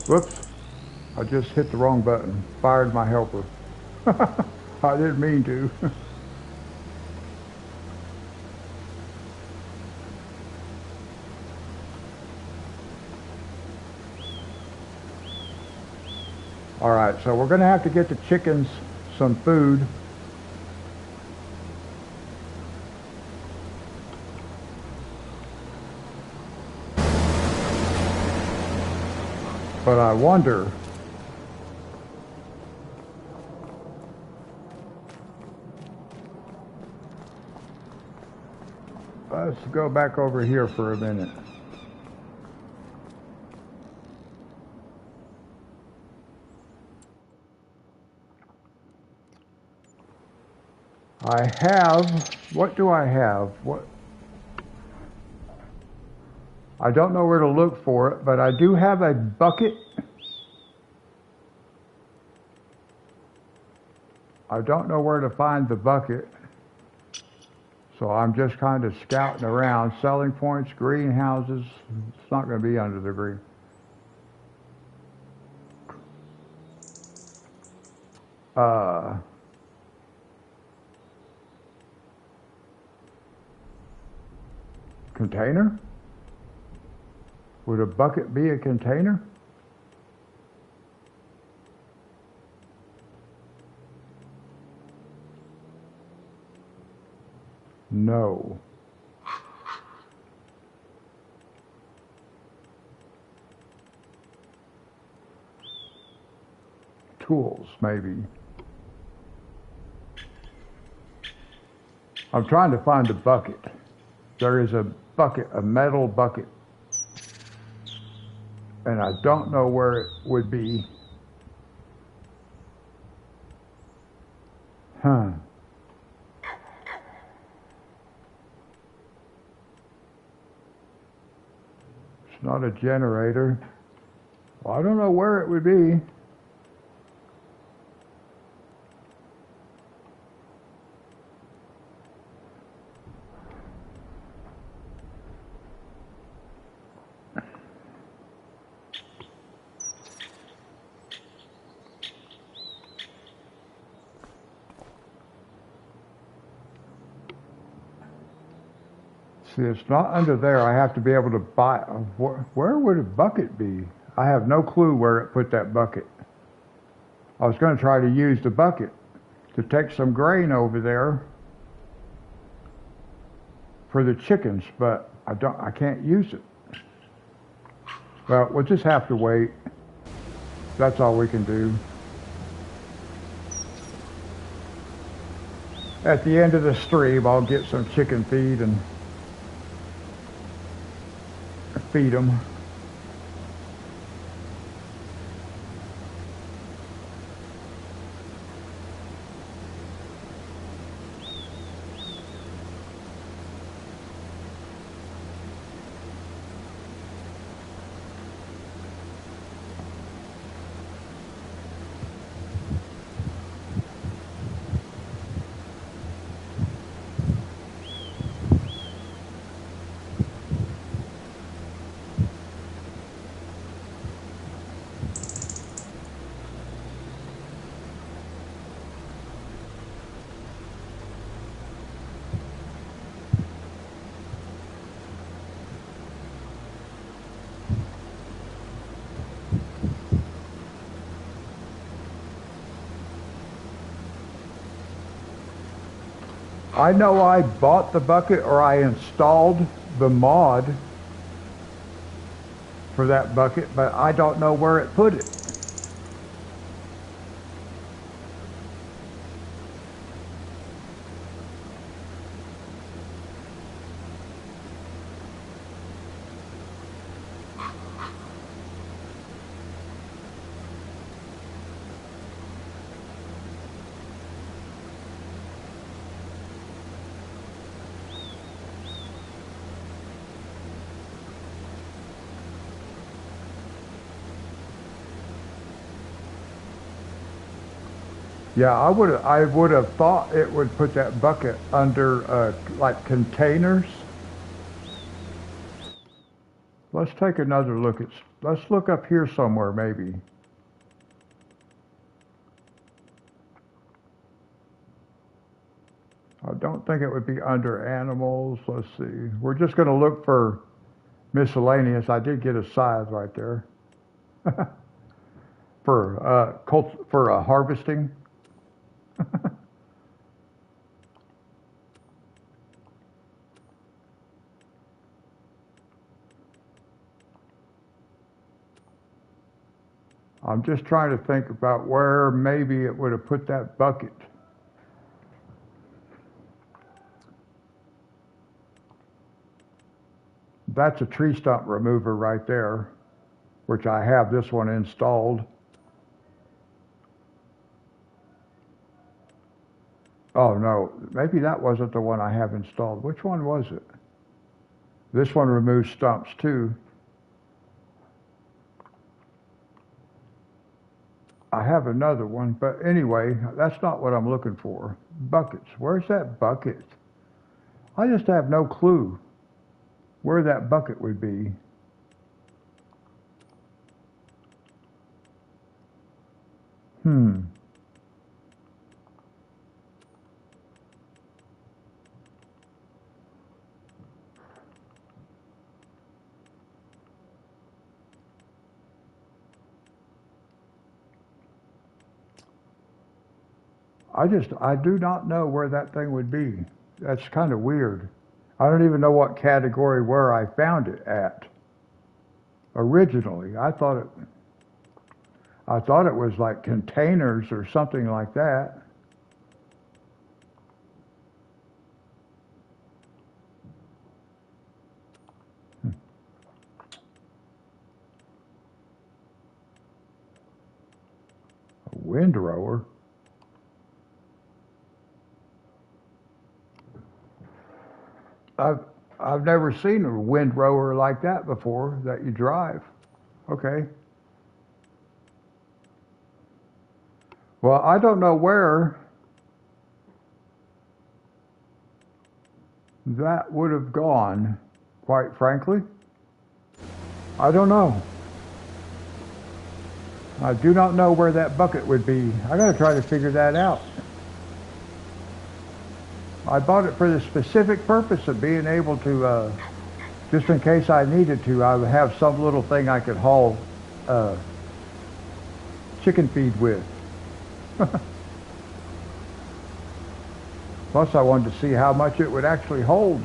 Whoops, I just hit the wrong button. Fired my helper. I didn't mean to. All right, so we're gonna have to get the chickens some food. But I wonder, let's go back over here for a minute. I have, what do I have? What? I don't know where to look for it, but I do have a bucket. I don't know where to find the bucket. So I'm just kind of scouting around. Selling points, greenhouses. It's not going to be under the green. Container? Would a bucket be a container? No. Tools, maybe. I'm trying to find a bucket. There is a bucket, a metal bucket. And I don't know where it would be. Huh. It's not a generator. Well, I don't know where it would be. See, it's not under there. I have to be able to buy. Where would a bucket be? I have no clue where it put that bucket. I was going to try to use the bucket to take some grain over there for the chickens, but I can't use it. Well, we'll just have to wait. That's all we can do. At the end of the stream, I'll get some chicken feed and feed them. I know I bought the bucket or I installed the mod for that bucket, but I don't know where it put it. Yeah, I would have thought it would put that bucket under like containers. Let's take another look let's look up here somewhere maybe. I don't think it would be under animals. Let's see. We're just going to look for miscellaneous. I did get a scythe right there for harvesting. I'm just trying to think about where maybe it would have put that bucket. That's a tree stump remover right there, which I have this one installed. Oh no, maybe that wasn't the one I have installed. Which one was it? This one removes stumps too. I have another one, but anyway, that's not what I'm looking for. Buckets. Where's that bucket? I just have no clue where that bucket would be. I do not know where that thing would be. That's kind of weird. I don't even know what category where I found it at. Originally, I thought it was like containers or something like that. A windrower. I've never seen a windrower like that before that you drive. Okay. Well, I don't know where that would have gone, quite frankly. I don't know. I do not know where that bucket would be. I gotta try to figure that out. I bought it for the specific purpose of being able to, just in case I needed to, I would have some little thing I could haul uh, chicken feed with. Plus, I wanted to see how much it would actually hold.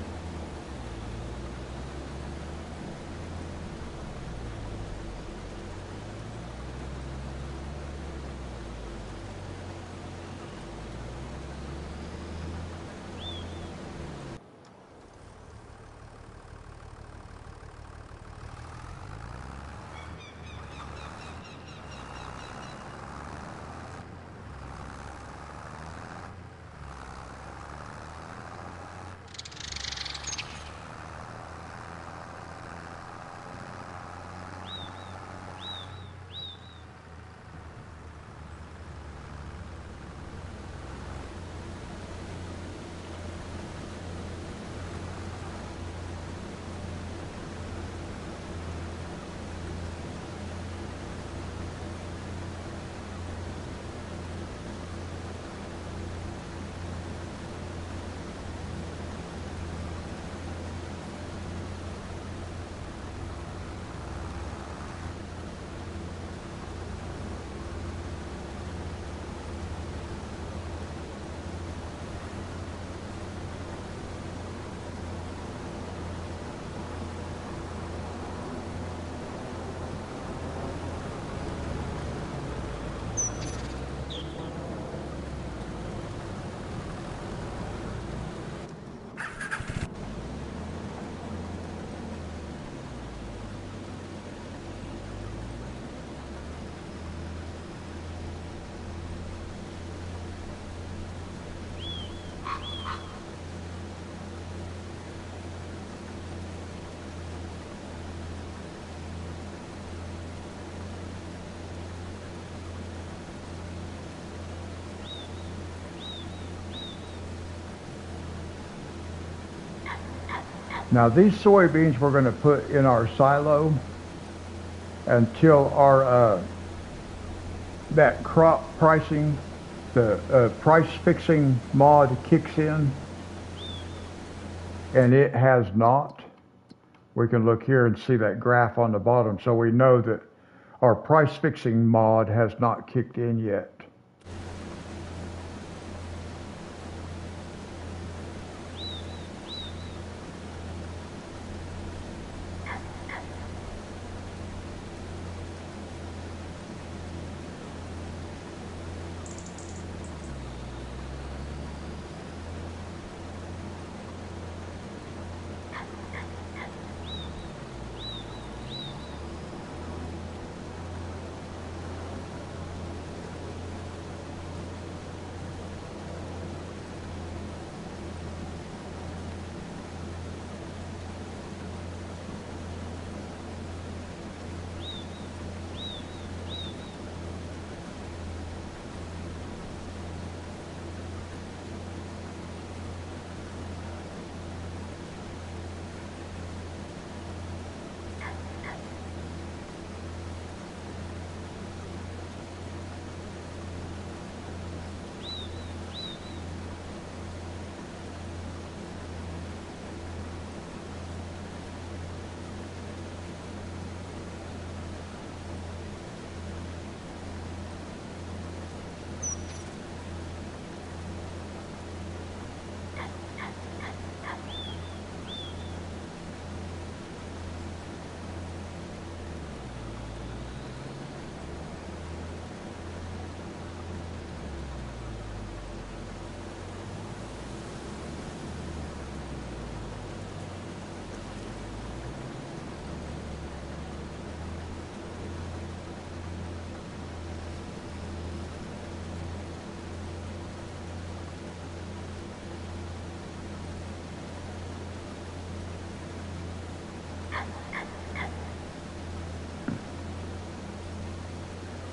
Now these soybeans we're going to put in our silo until our that crop pricing, the price fixing mod kicks in, and it has not. We can look here and see that graph on the bottom, so we know that our price fixing mod has not kicked in yet.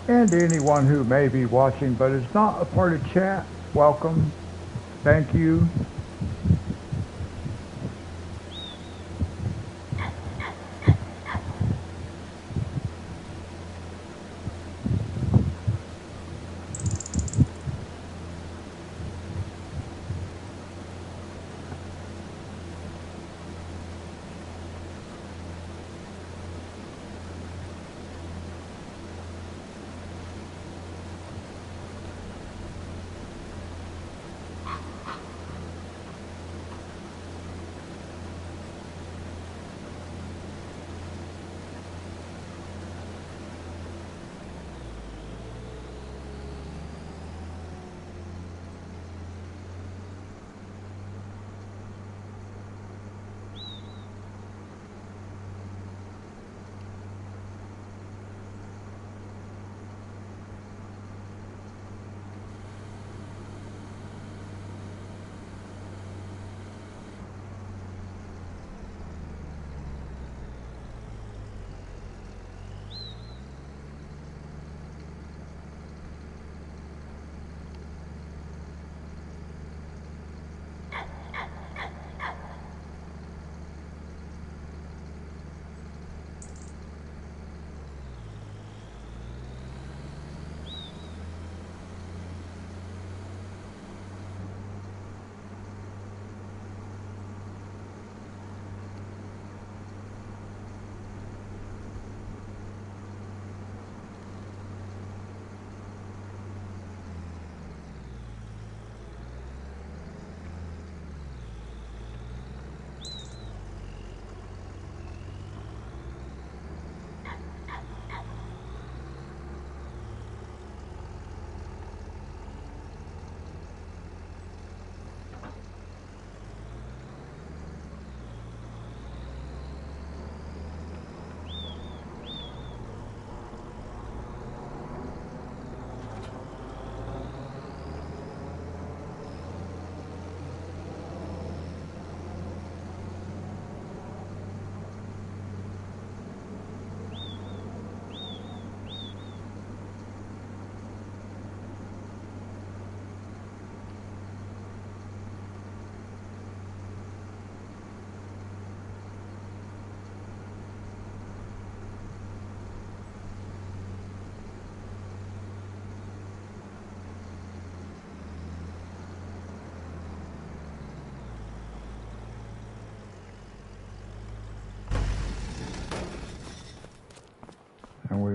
And anyone who may be watching but is not a part of chat, welcome. Thank you.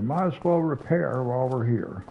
might as well repair while we're here.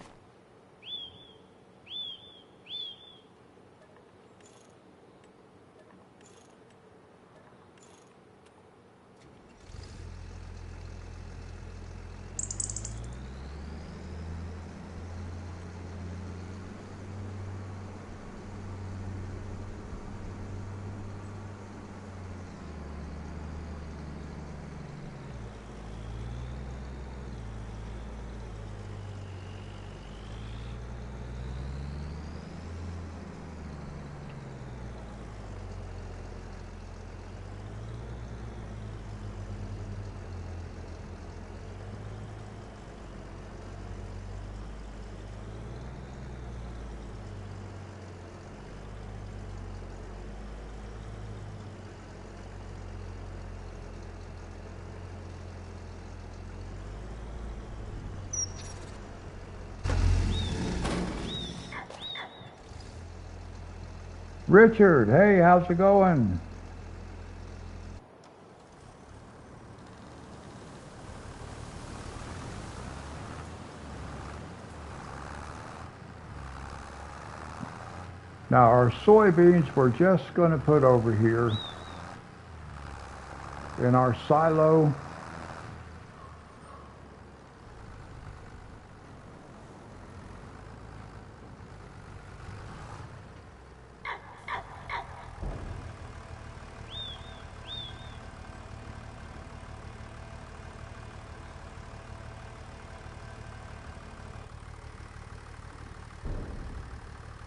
Richard, hey, how's it going? Now our soybeans we're just going to put over here in our silo.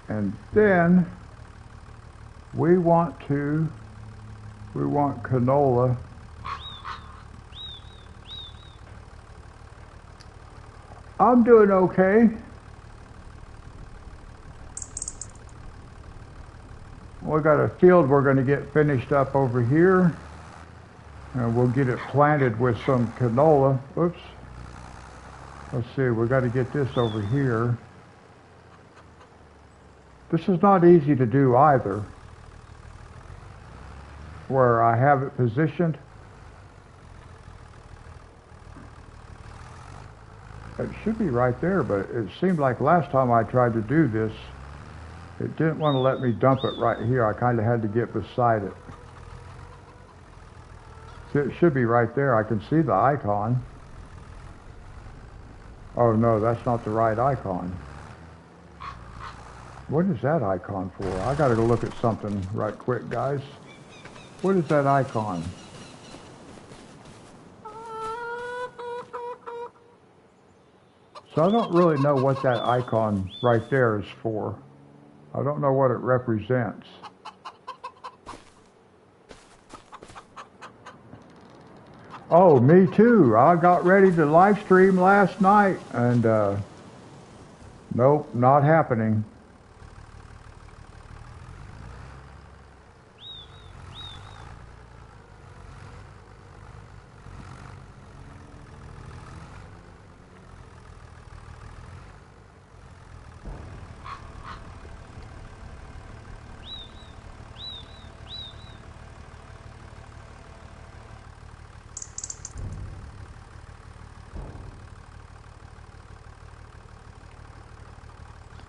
And then we want canola. I'm doing okay. We got a field we're going to get finished up over here, and we'll get it planted with some canola. Oops. Let's see, we got to get this over here. This is not easy to do either, where I have it positioned. It should be right there, but it seemed like last time I tried to do this, it didn't want to let me dump it right here. I kind of had to get beside it. See, it should be right there. I can see the icon. Oh no, that's not the right icon. What is that icon for? I gotta go look at something right quick, guys. What is that icon? So I don't really know what that icon right there is for. I don't know what it represents. Oh, me too. I got ready to live stream last night and nope, not happening.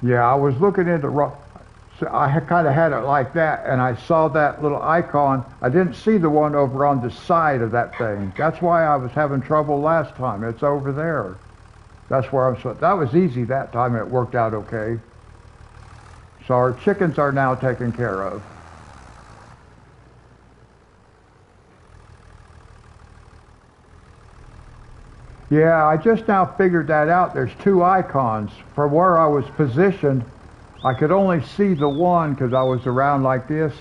Yeah, I was looking into so I kind of had it like that, and I saw that little icon. I didn't see the one over on the side of that thing. That's why I was having trouble last time. It's over there. That's where I'm. That was easy that time. It worked out okay. So our chickens are now taken care of. Yeah, I just now figured that out. There's two icons. From where I was positioned, I could only see the one because I was around like this,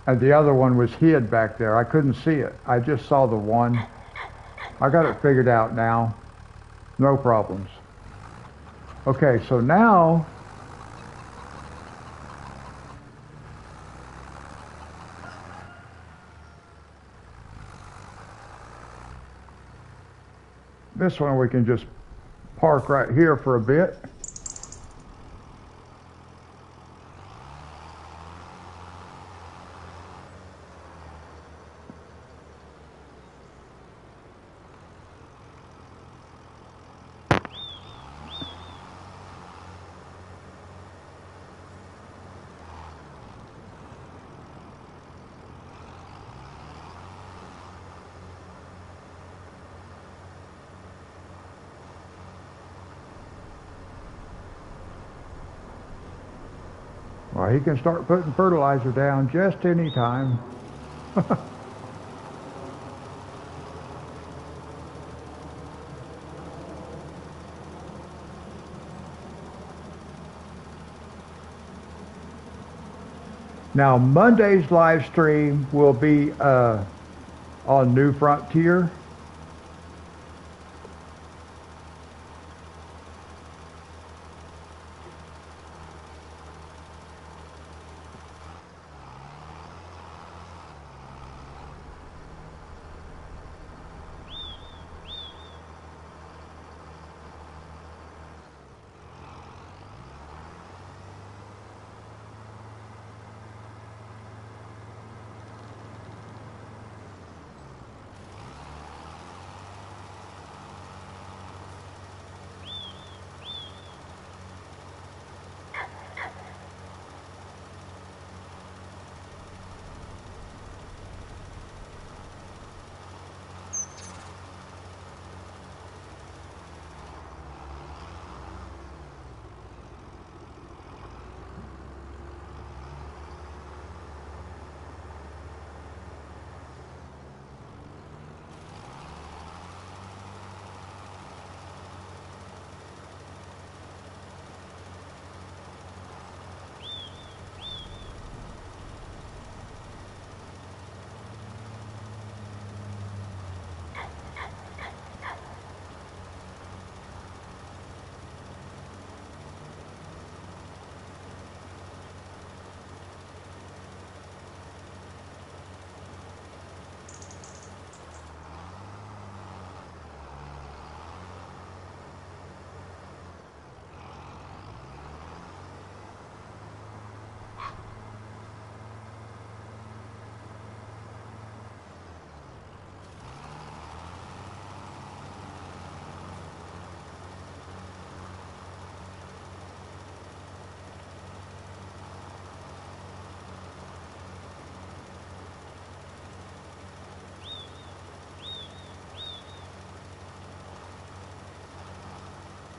and the other one was hid back there. I couldn't see it. I just saw the one. I got it figured out now. No problems. Okay, so now this one we can just park right here for a bit. Well, he can start putting fertilizer down just any time. Now, Monday's live stream will be on New Frontier.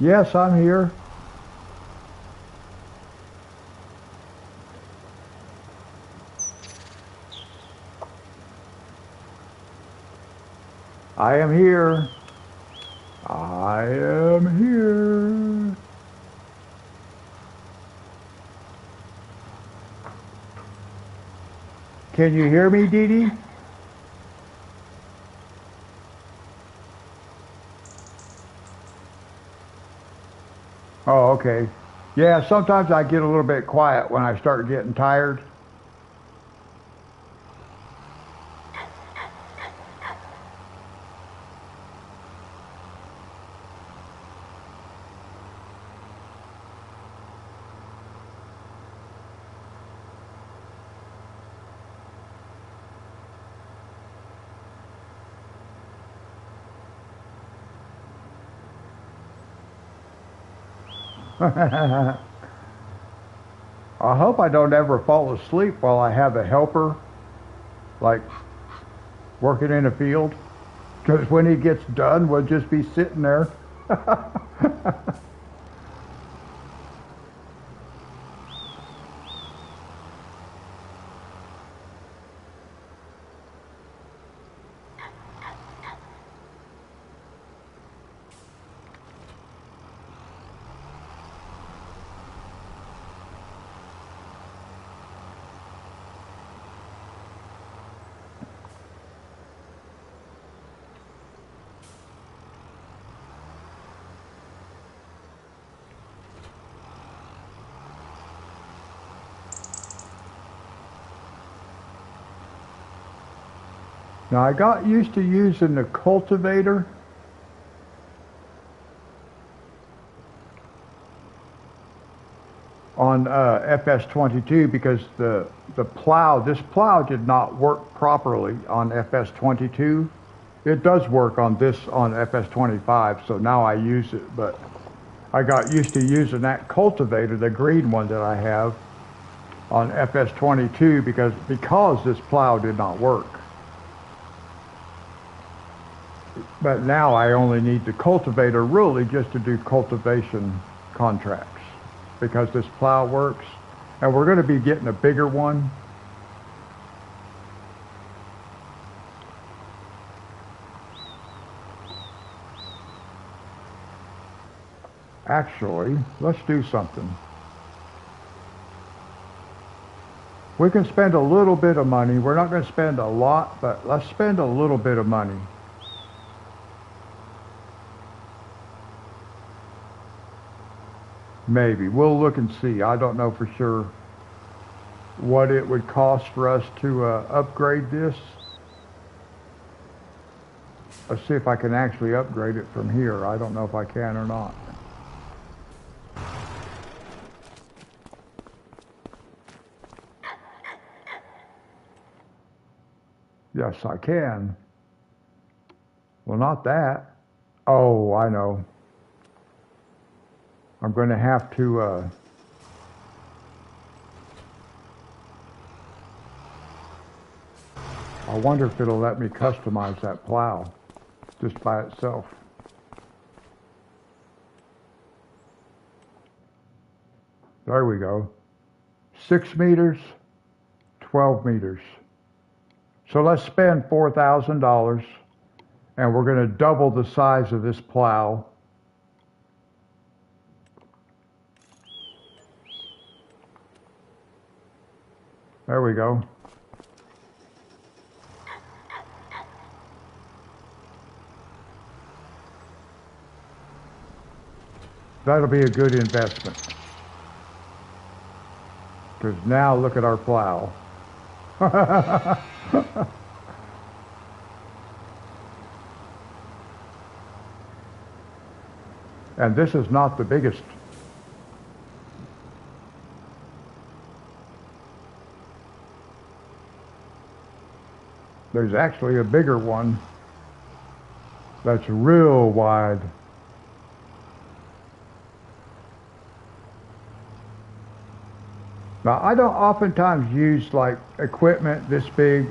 Yes, I'm here. I am here. I am here. Can you hear me, Dee Dee? Oh, okay. Yeah, sometimes I get a little bit quiet when I start getting tired. I hope I don't ever fall asleep while I have a helper, like working in a field, because when he gets done, we'll just be sitting there. Now, I got used to using the cultivator on FS22 because the this plow did not work properly on FS22. It does work on FS25, so now I use it, but I got used to using that cultivator, the green one that I have, on FS22 because this plow did not work. But now I only need the cultivator really just to do cultivation contracts because this plow works. And we're going to be getting a bigger one. Actually, let's do something. We can spend a little bit of money. We're not going to spend a lot, but let's spend a little bit of money. Maybe. We'll look and see. I don't know for sure what it would cost for us to upgrade this. Let's see if I can actually upgrade it from here. I don't know if I can or not. Yes, I can. Well, not that. Oh, I know. I'm going to have to I wonder if it'll let me customize that plow just by itself. There we go. 6 meters, 12 meters. So let's spend $4,000 and we're going to double the size of this plow. There we go. That'll be a good investment. Because now look at our plow. And this is not the biggest. There's actually a bigger one that's real wide. Now, I don't oftentimes use like equipment this big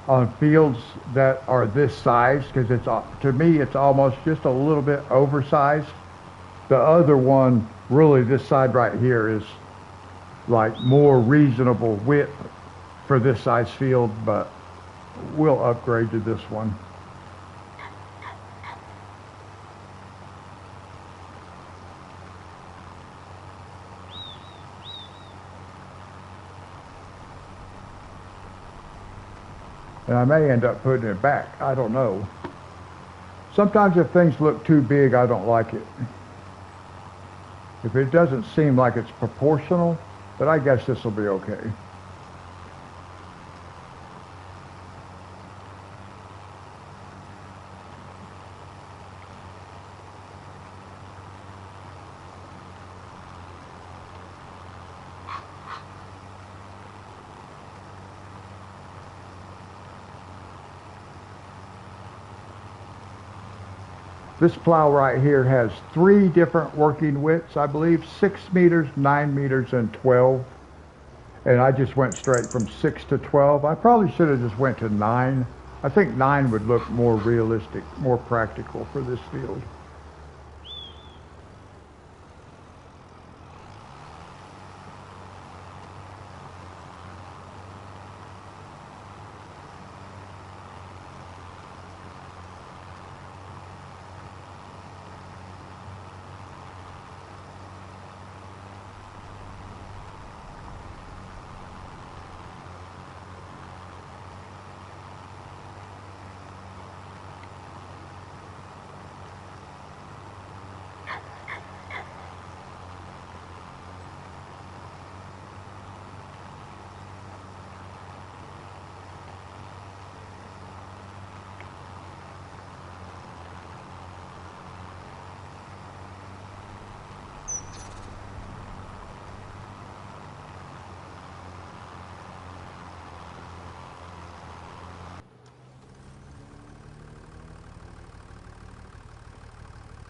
on fields that are this size because it's, to me, it's almost just a little bit oversized. The other one, really this side right here is like more reasonable width for this size field, but we'll upgrade to this one. And I may end up putting it back. I don't know. Sometimes if things look too big, I don't like it. If it doesn't seem like it's proportional, but I guess this will be okay. This plow right here has 3 different working widths, I believe, 6 meters, 9 meters, and 12. And I just went straight from 6 to 12. I probably should have just went to 9. I think 9 would look more realistic, more practical for this field.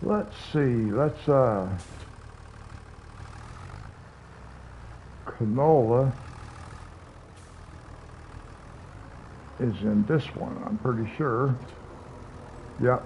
Let's see, canola is in this one, I'm pretty sure. Yep.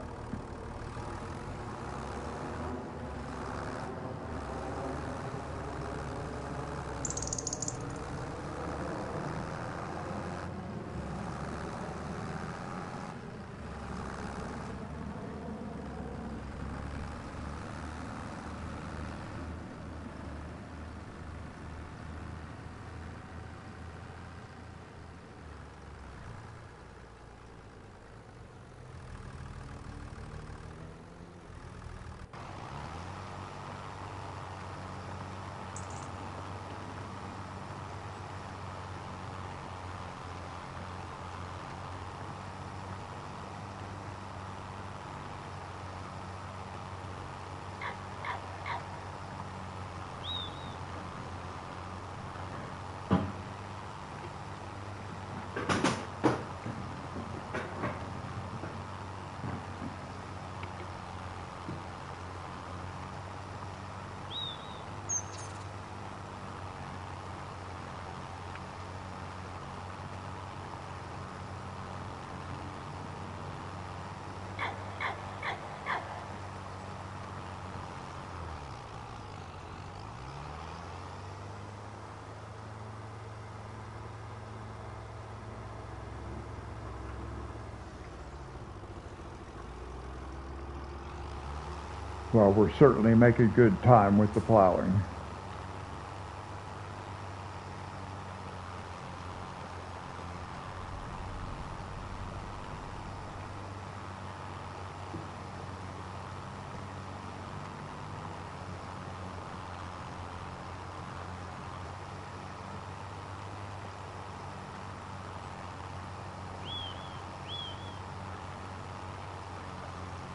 Well, we're certainly making good time with the plowing.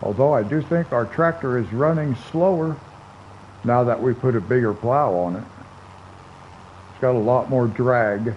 Although I do think our tractor is running slower now that we put a bigger plow on it. It's got a lot more drag.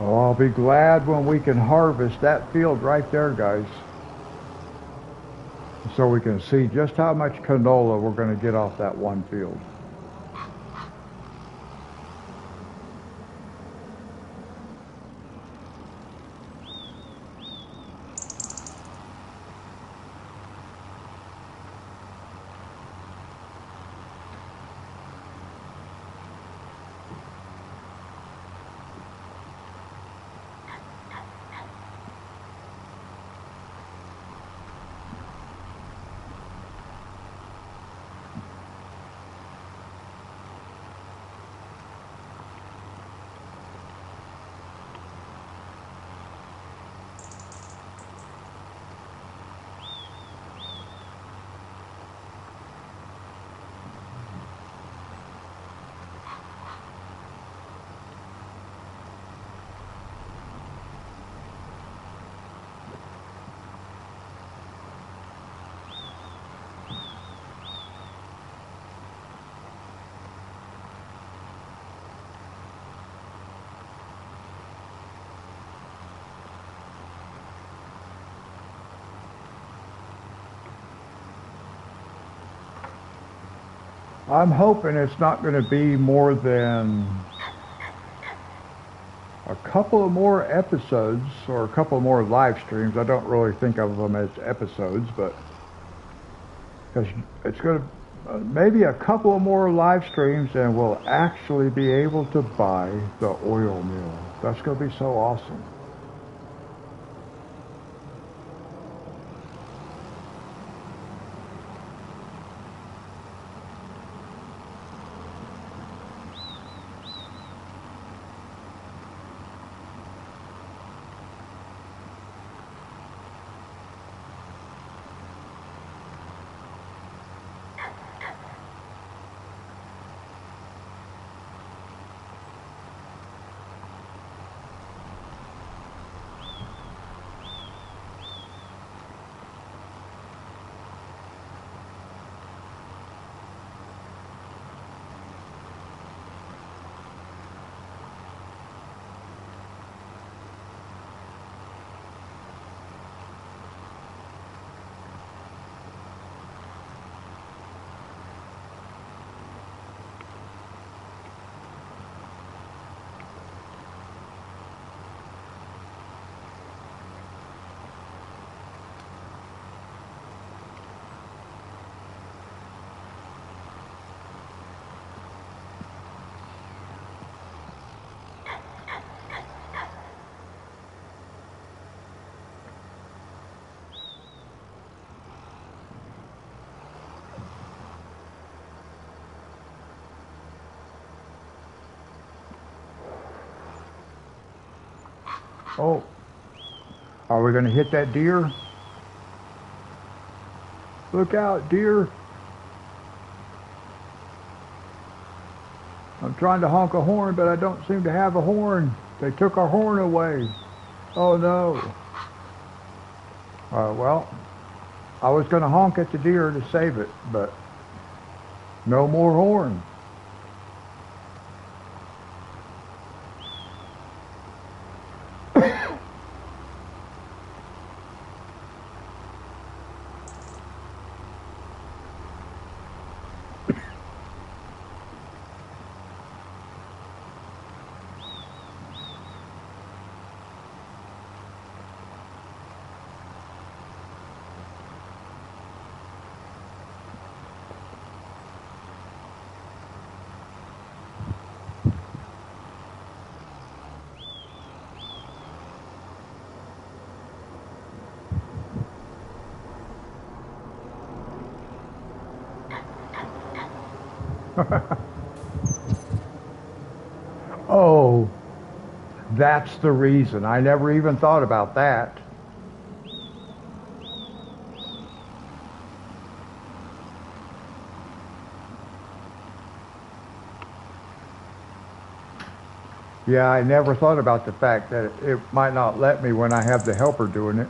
Oh, I'll be glad when we can harvest that field right there, guys. So we can see just how much canola we're going to get off that one field. I'm hoping it's not going to be more than a couple of more episodes or a couple more live streams. I don't really think of them as episodes, but because it's going to maybe a couple of more live streams and we'll actually be able to buy the oil mill. That's going to be so awesome. Oh, are we going to hit that deer? Look out, deer. I'm trying to honk a horn, but I don't seem to have a horn. They took our horn away. Oh no. Well, I was going to honk at the deer to save it, but no more horn. Oh, that's the reason. I never even thought about that. Yeah, I never thought about the fact that it might not let me when I have the helper doing it.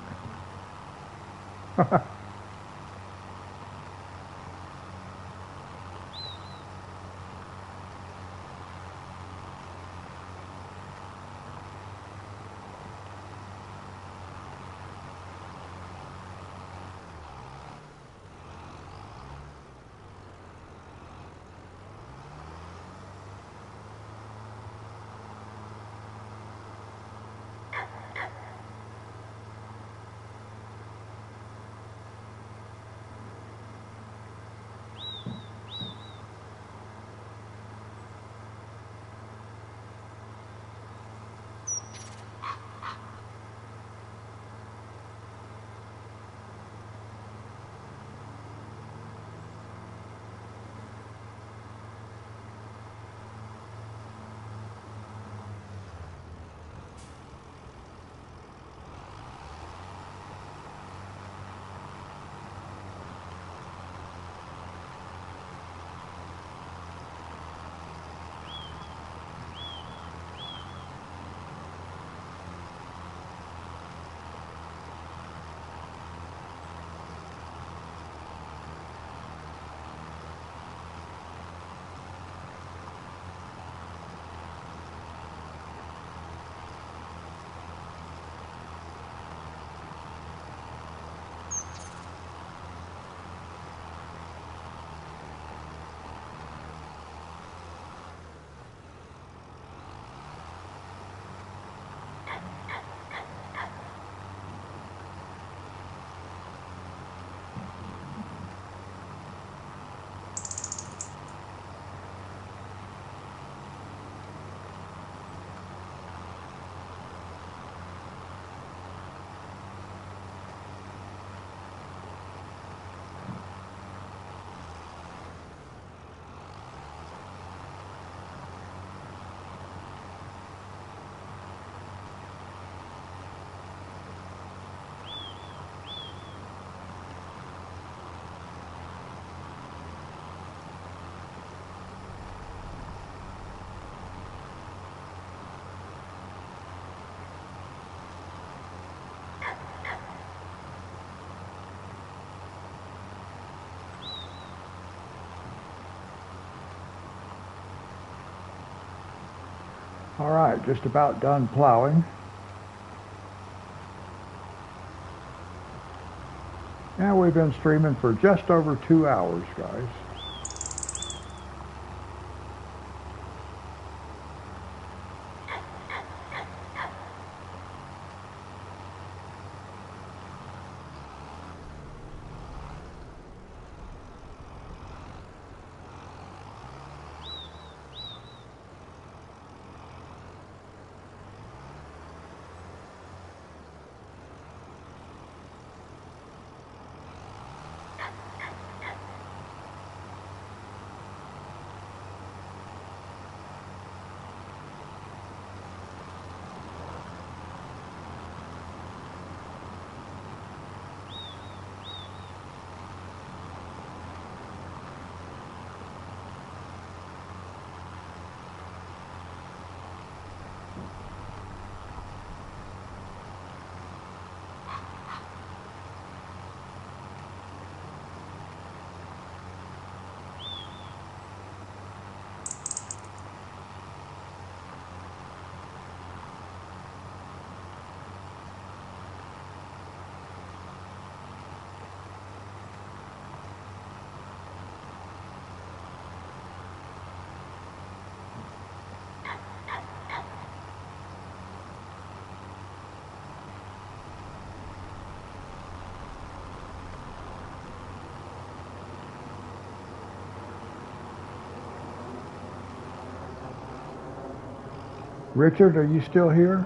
All right, just about done plowing. And we've been streaming for just over 2 hours, guys. Richard, are you still here?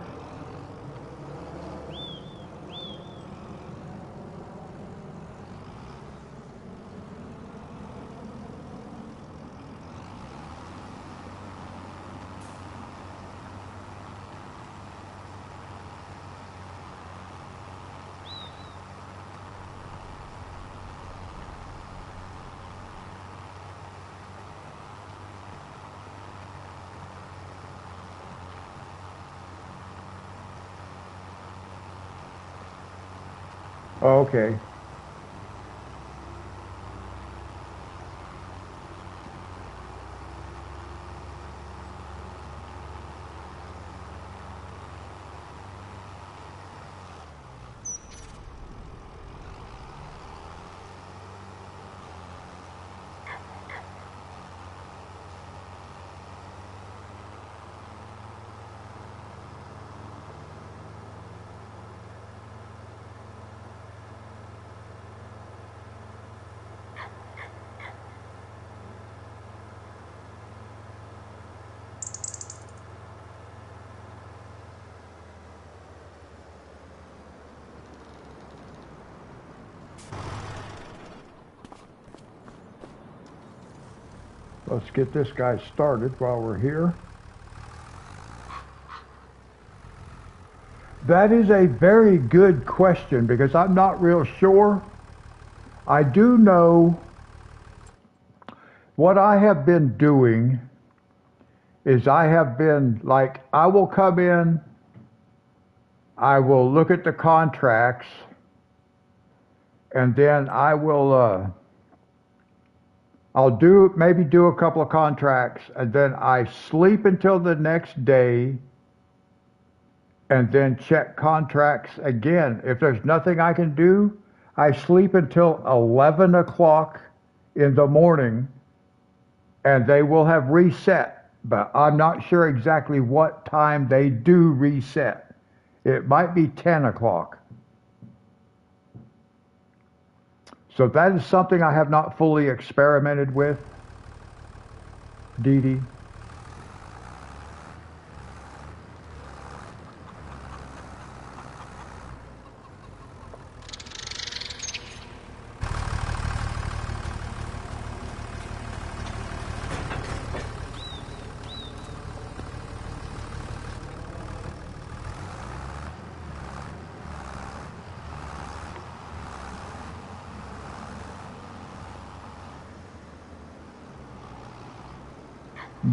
Oh, okay. Let's get this guy started while we're here. That is a very good question because I'm not real sure. I do know what I have been doing is I have been like, I will come in, I will look at the contracts, and then I'll maybe do a couple of contracts, and then I sleep until the next day, and then check contracts again. If there's nothing I can do, I sleep until 11 o'clock in the morning, and they will have reset. But I'm not sure exactly what time they do reset. It might be 10 o'clock. So that is something I have not fully experimented with, Dee Dee.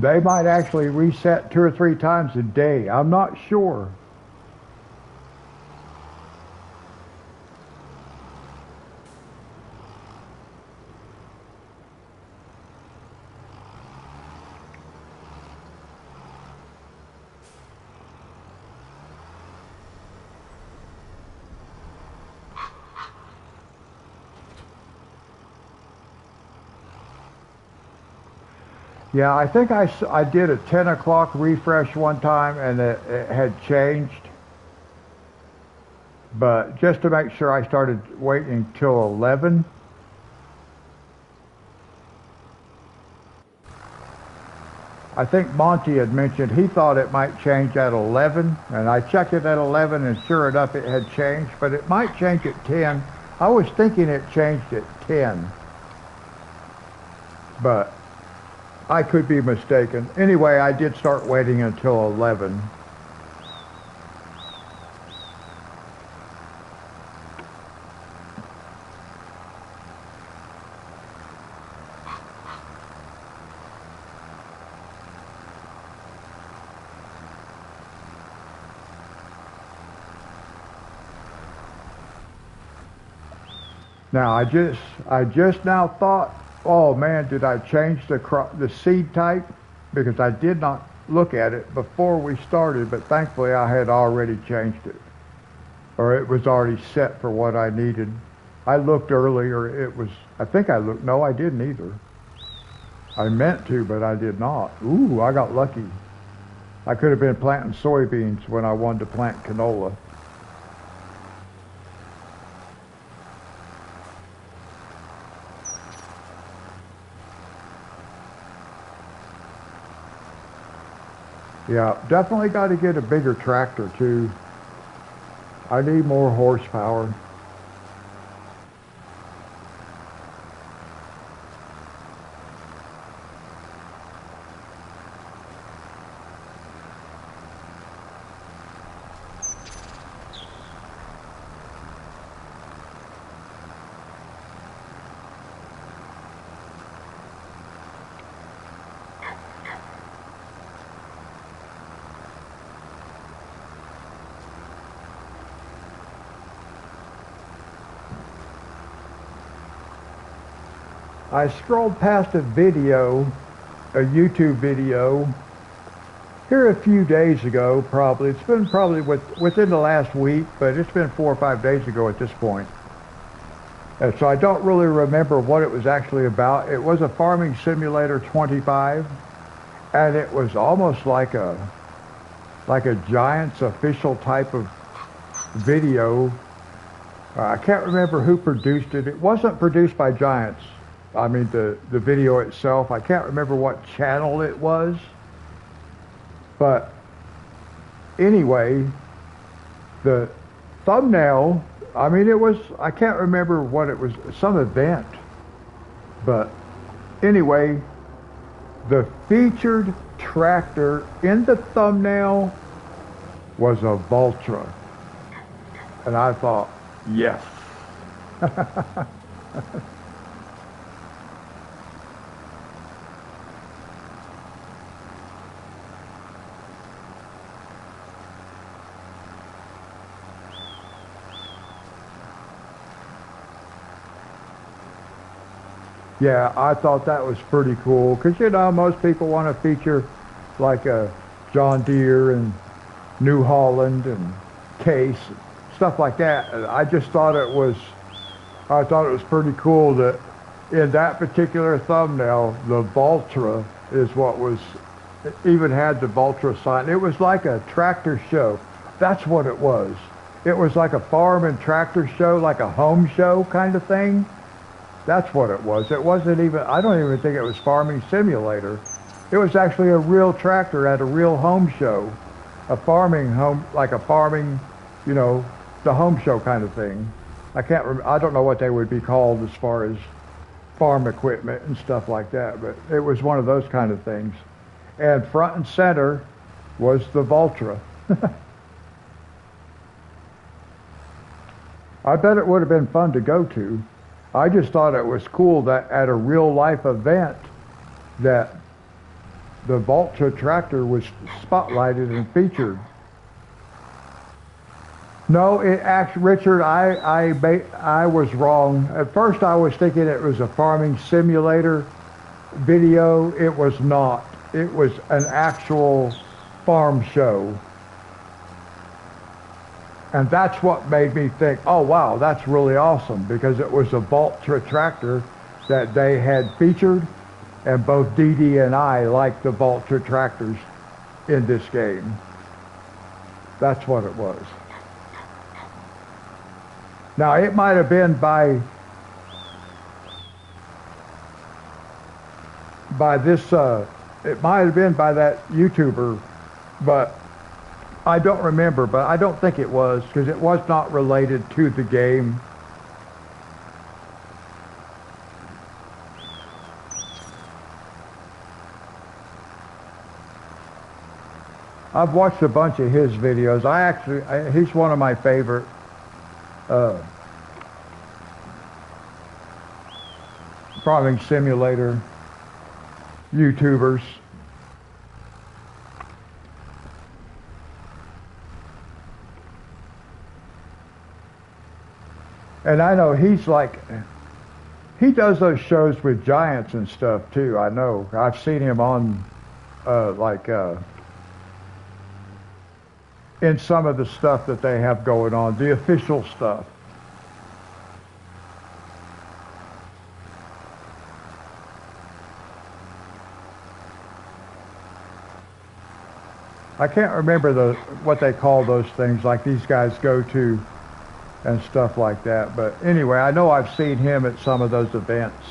They might actually reset 2 or 3 times a day. I'm not sure. Yeah, I think I did a 10 o'clock refresh one time and it had changed. But just to make sure, I started waiting till 11. I think Monty had mentioned he thought it might change at 11, and I checked it at 11, and sure enough, it had changed, but it might change at 10. I was thinking it changed at 10, but I could be mistaken. Anyway, I did start waiting until 11. Now, I just now thought, oh man, did I change the seed type? Because I did not look at it before we started, but thankfully I had already changed it. Or it was already set for what I needed. I looked earlier, I think I looked, no I didn't either. I meant to, but I did not. Ooh, I got lucky. I could have been planting soybeans when I wanted to plant canola. Yeah, definitely got to get a bigger tractor too. I need more horsepower. I scrolled past a YouTube video, here a few days ago, probably. It's been probably within the last week, but it's been 4 or 5 days ago at this point. And so I don't really remember what it was actually about. It was a Farming Simulator 25, and it was almost like a Giants official type of video. I can't remember who produced it. It wasn't produced by Giants. I mean, the video itself. I can't remember what channel it was. But anyway, the thumbnail, I mean, it was, I can't remember what it was, some event. But anyway, the featured tractor in the thumbnail was a Valtra. And I thought, yes. Yeah, I thought that was pretty cool because, you know, most people want to feature like a John Deere and New Holland and Case, stuff like that. And I thought it was pretty cool that in that particular thumbnail, the Valtra is what was, it even had the Valtra sign. It was like a tractor show. That's what it was. It was like a farm and tractor show, like a home show kind of thing. That's what it was. It wasn't even, I don't even think it was Farming Simulator. It was actually a real tractor at a real home show. A farming home, like a farming, you know, the home show kind of thing. I don't know what they would be called as far as farm equipment and stuff like that, but it was one of those kind of things. And front and center was the Valtra. I bet it would have been fun to go to. I just thought it was cool that at a real life event that the Valtra tractor was spotlighted and featured. No, it actually, Richard, I was wrong. At first I was thinking it was a Farming Simulator video. It was not. It was an actual farm show. And that's what made me think, oh wow, that's really awesome, because it was a Valtra tractor that they had featured, and both Dee Dee and I liked the Valtra tractors in this game. That's what it was. Now it might have been by this, it might have been by that YouTuber, but I don't remember, but I don't think it was, because it was not related to the game. I've watched a bunch of his videos. He's one of my favorite farming simulator YouTubers. And I know he does those shows with Giants and stuff too. I know. I've seen him on, in some of the stuff that they have going on, the official stuff. I can't remember what they call those things like these guys go to and stuff like that. But anyway, I know I've seen him at some of those events.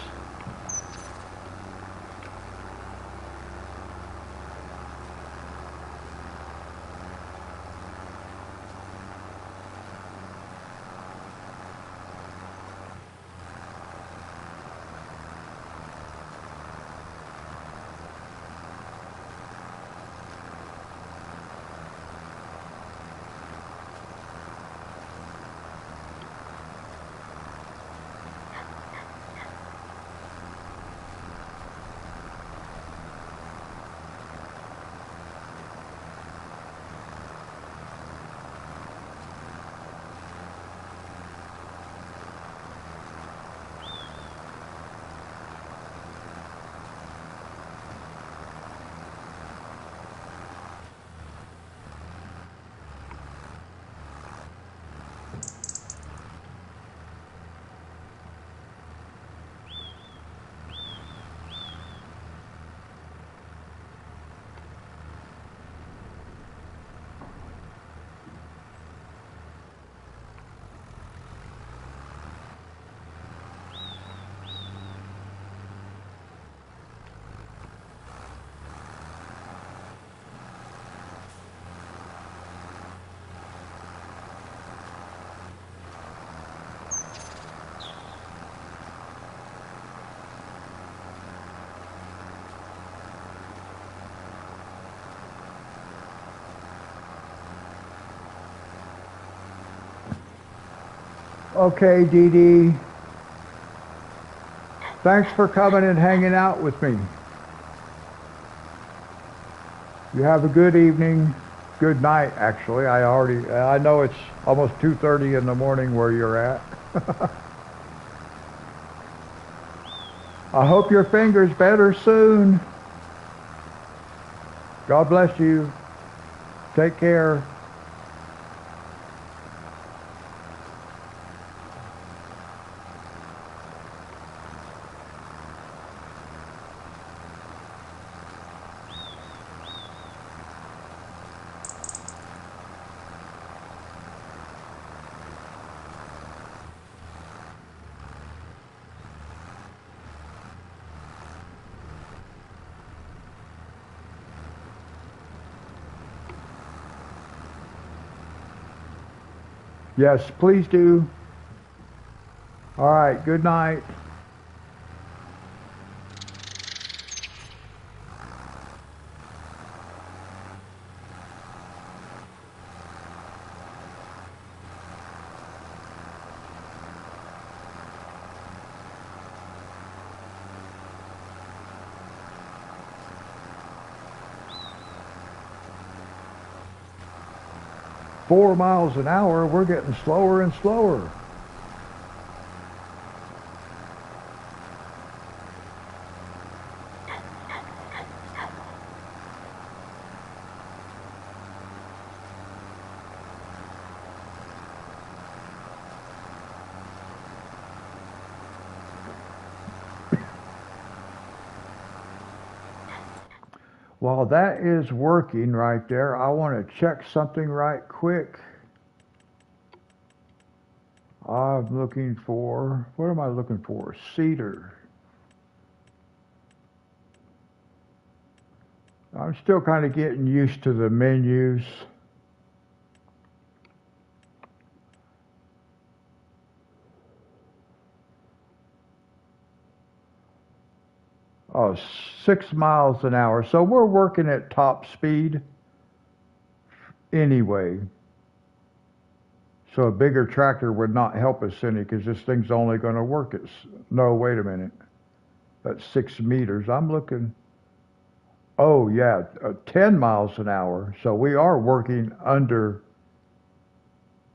Okay, Dee Dee. Thanks for coming and hanging out with me. You have a good evening. Good night, actually. I know it's almost 2:30 in the morning where you're at. I hope your finger's better soon. God bless you. Take care. Yes, please do. All right, good night. 4 miles an hour, we're getting slower and slower. While that is working right there, I want to check something right quick. I'm looking for, what am I looking for? Cedar. I'm still kind of getting used to the menus. Oh, 6 miles an hour. So we're working at top speed anyway. So a bigger tractor would not help us any because this thing's only going to work at, no, wait a minute. That's 6 meters. I'm looking, oh yeah, 10 miles an hour. So we are working under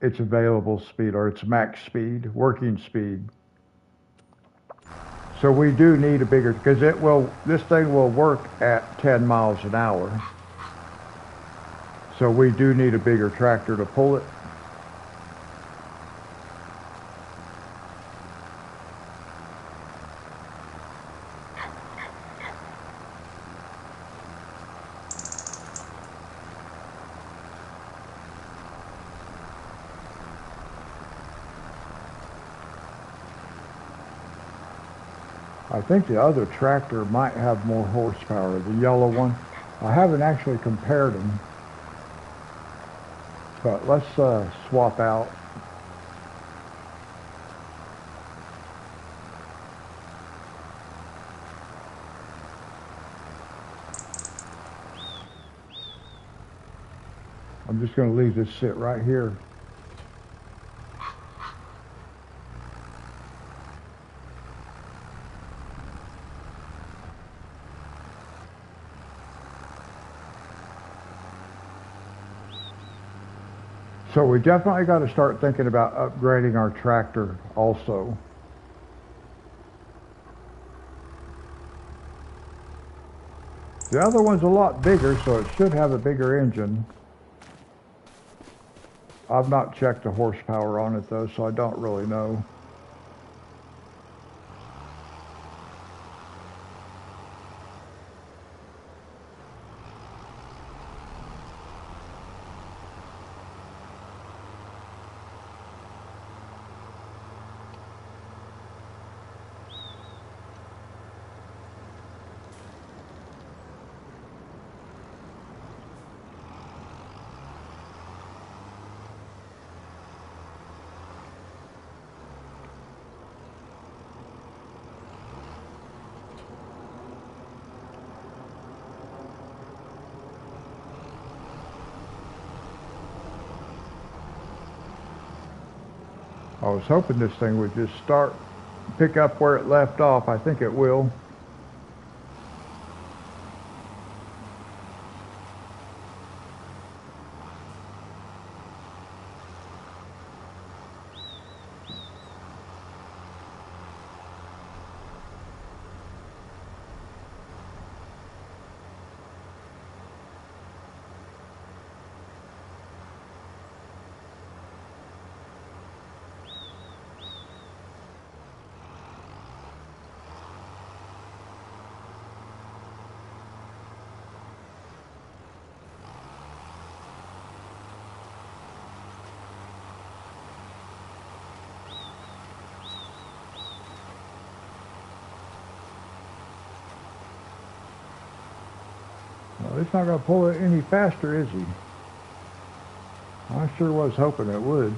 its available speed or its max speed, working speed. So we do need a bigger, because this thing will work at 10 miles an hour. So we do need a bigger tractor to pull it. I think the other tractor might have more horsepower, the yellow one. I haven't actually compared them, but let's swap out. I'm just going to leave this sit right here. So we definitely got to start thinking about upgrading our tractor also. The other one's a lot bigger, so it should have a bigger engine. I've not checked the horsepower on it though, so I don't really know. I was hoping this thing would just pick up where it left off. I think it will. Well, it's not going to pull it any faster, is he? I sure was hoping it would.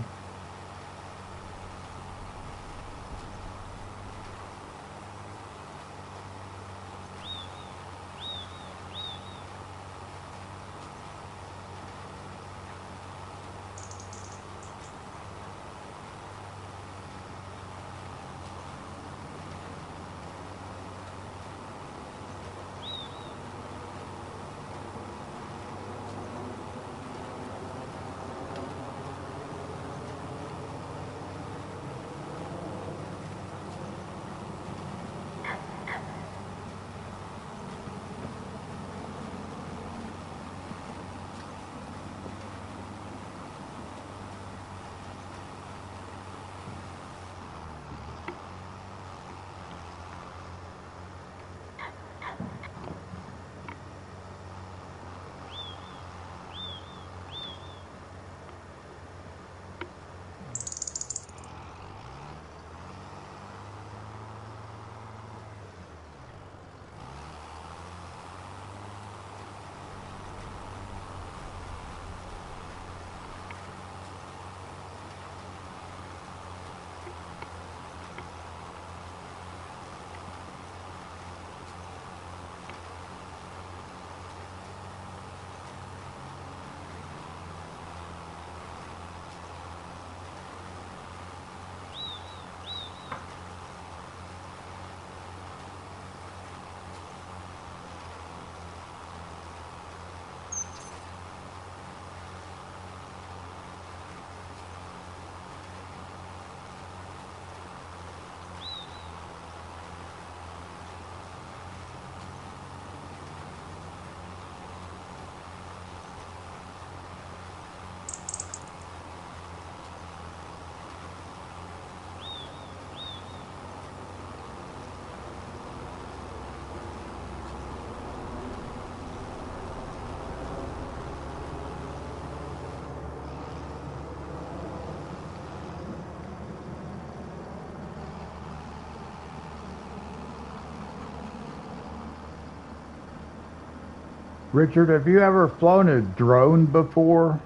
Richard, have you ever flown a drone before?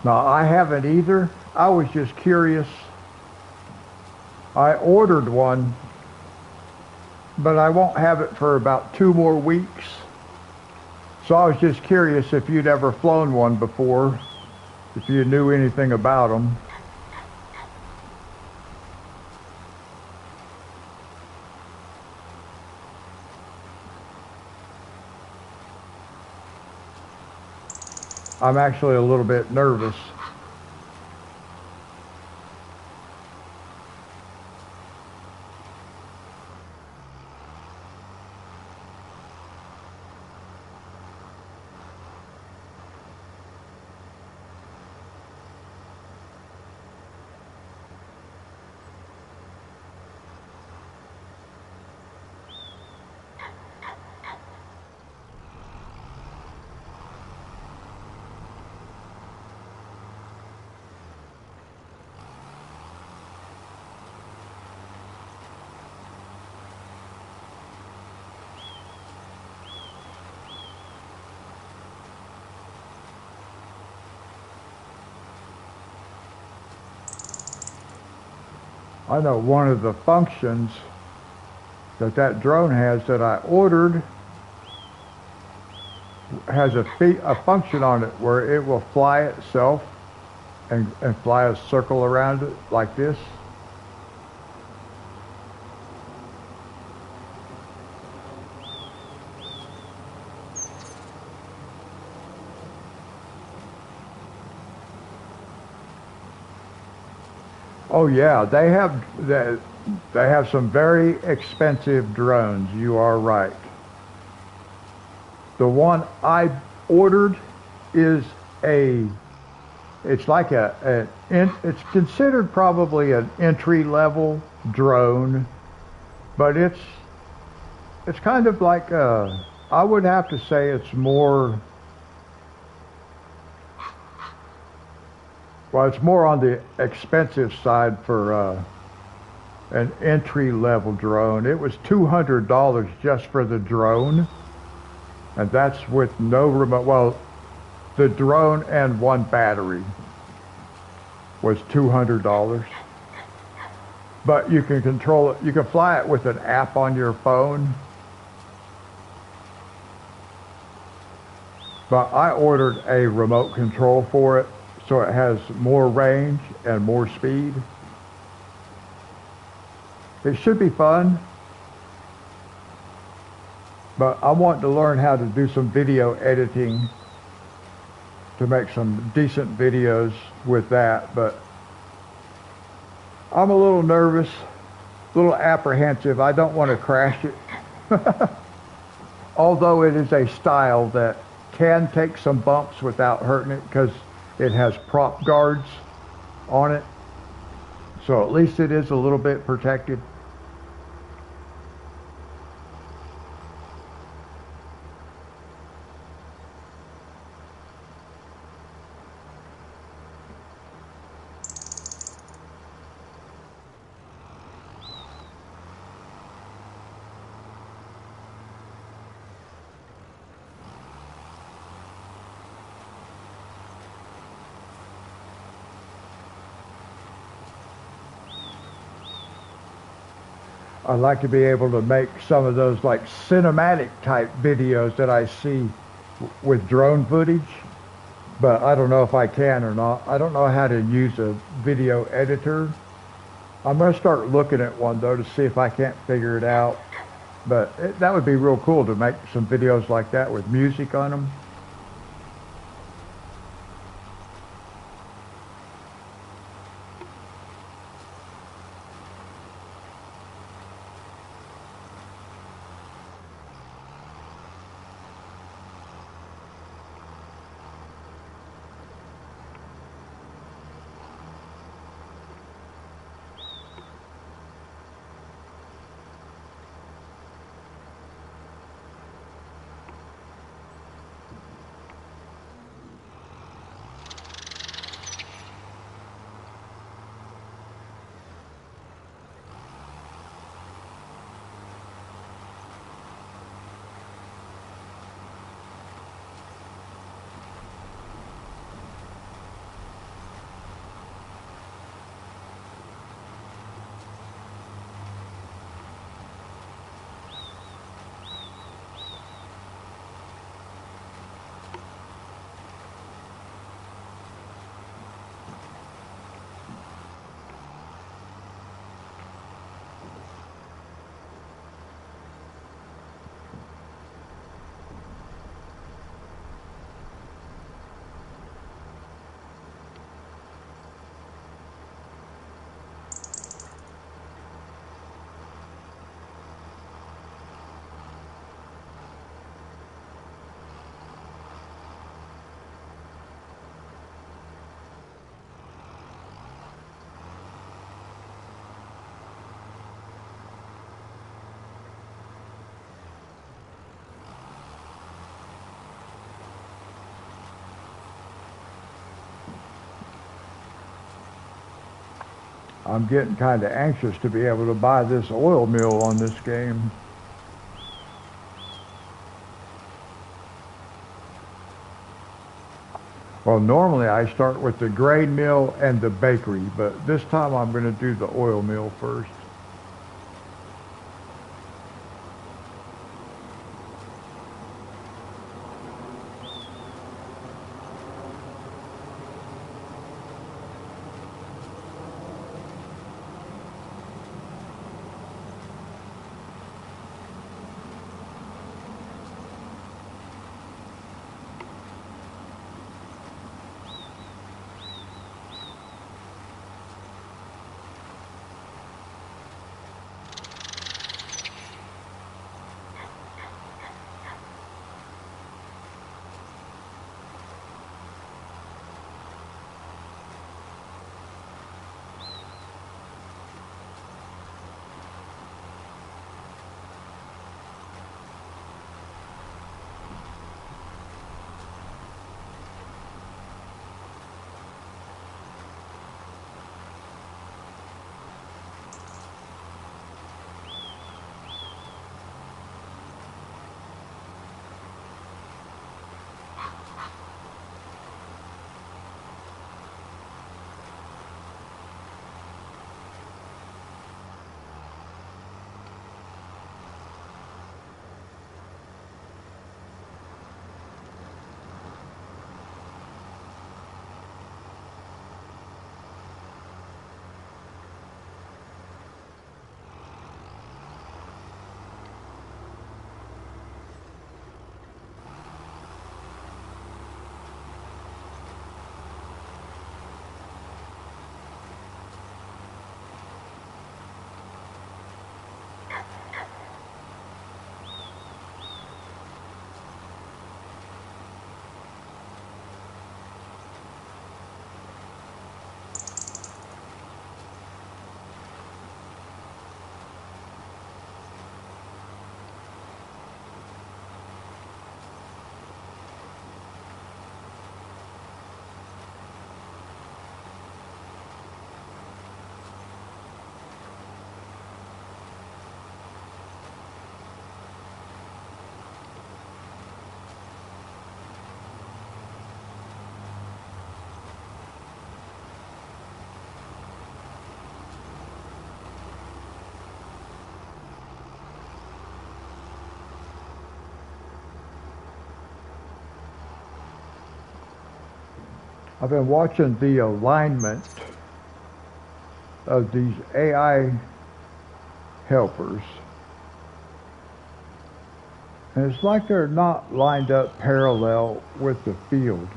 No, I haven't either. I was just curious. I ordered one, but I won't have it for about 2 more weeks. So I was just curious if you'd ever flown one before, if you knew anything about them. I'm actually a little bit nervous. I know one of the functions that drone has that I ordered has a function on it where it will fly itself and fly a circle around it like this. Oh yeah, they have some very expensive drones. You are right. The one I ordered is it's like it's considered probably an entry level drone, but it's kind of like I would have to say it's more, well, it's more on the expensive side for an entry level drone. It was $200 just for the drone, and that's with no remote. Well, the drone and one battery was $200. But you can control it. You can fly it with an app on your phone. But I ordered a remote control for it, so it has more range and more speed. It should be fun. But I want to learn how to do some video editing to make some decent videos with that. But I'm a little nervous, a little apprehensive. I don't want to crash it. Although it is a style that can take some bumps without hurting it because it has prop guards on it. So at least it is a little bit protected. I'd like to be able to make some of those like cinematic type videos that I see with drone footage, but I don't know if I can or not. I don't know how to use a video editor. I'm going to start looking at one though to see if I can't figure it out. But that would be real cool to make some videos like that with music on them. I'm getting kind of anxious to be able to buy this oil mill on this game. Well, normally I start with the grain mill and the bakery, but this time I'm going to do the oil mill first. I've been watching the alignment of these AI helpers, and it's like they're not lined up parallel with the field.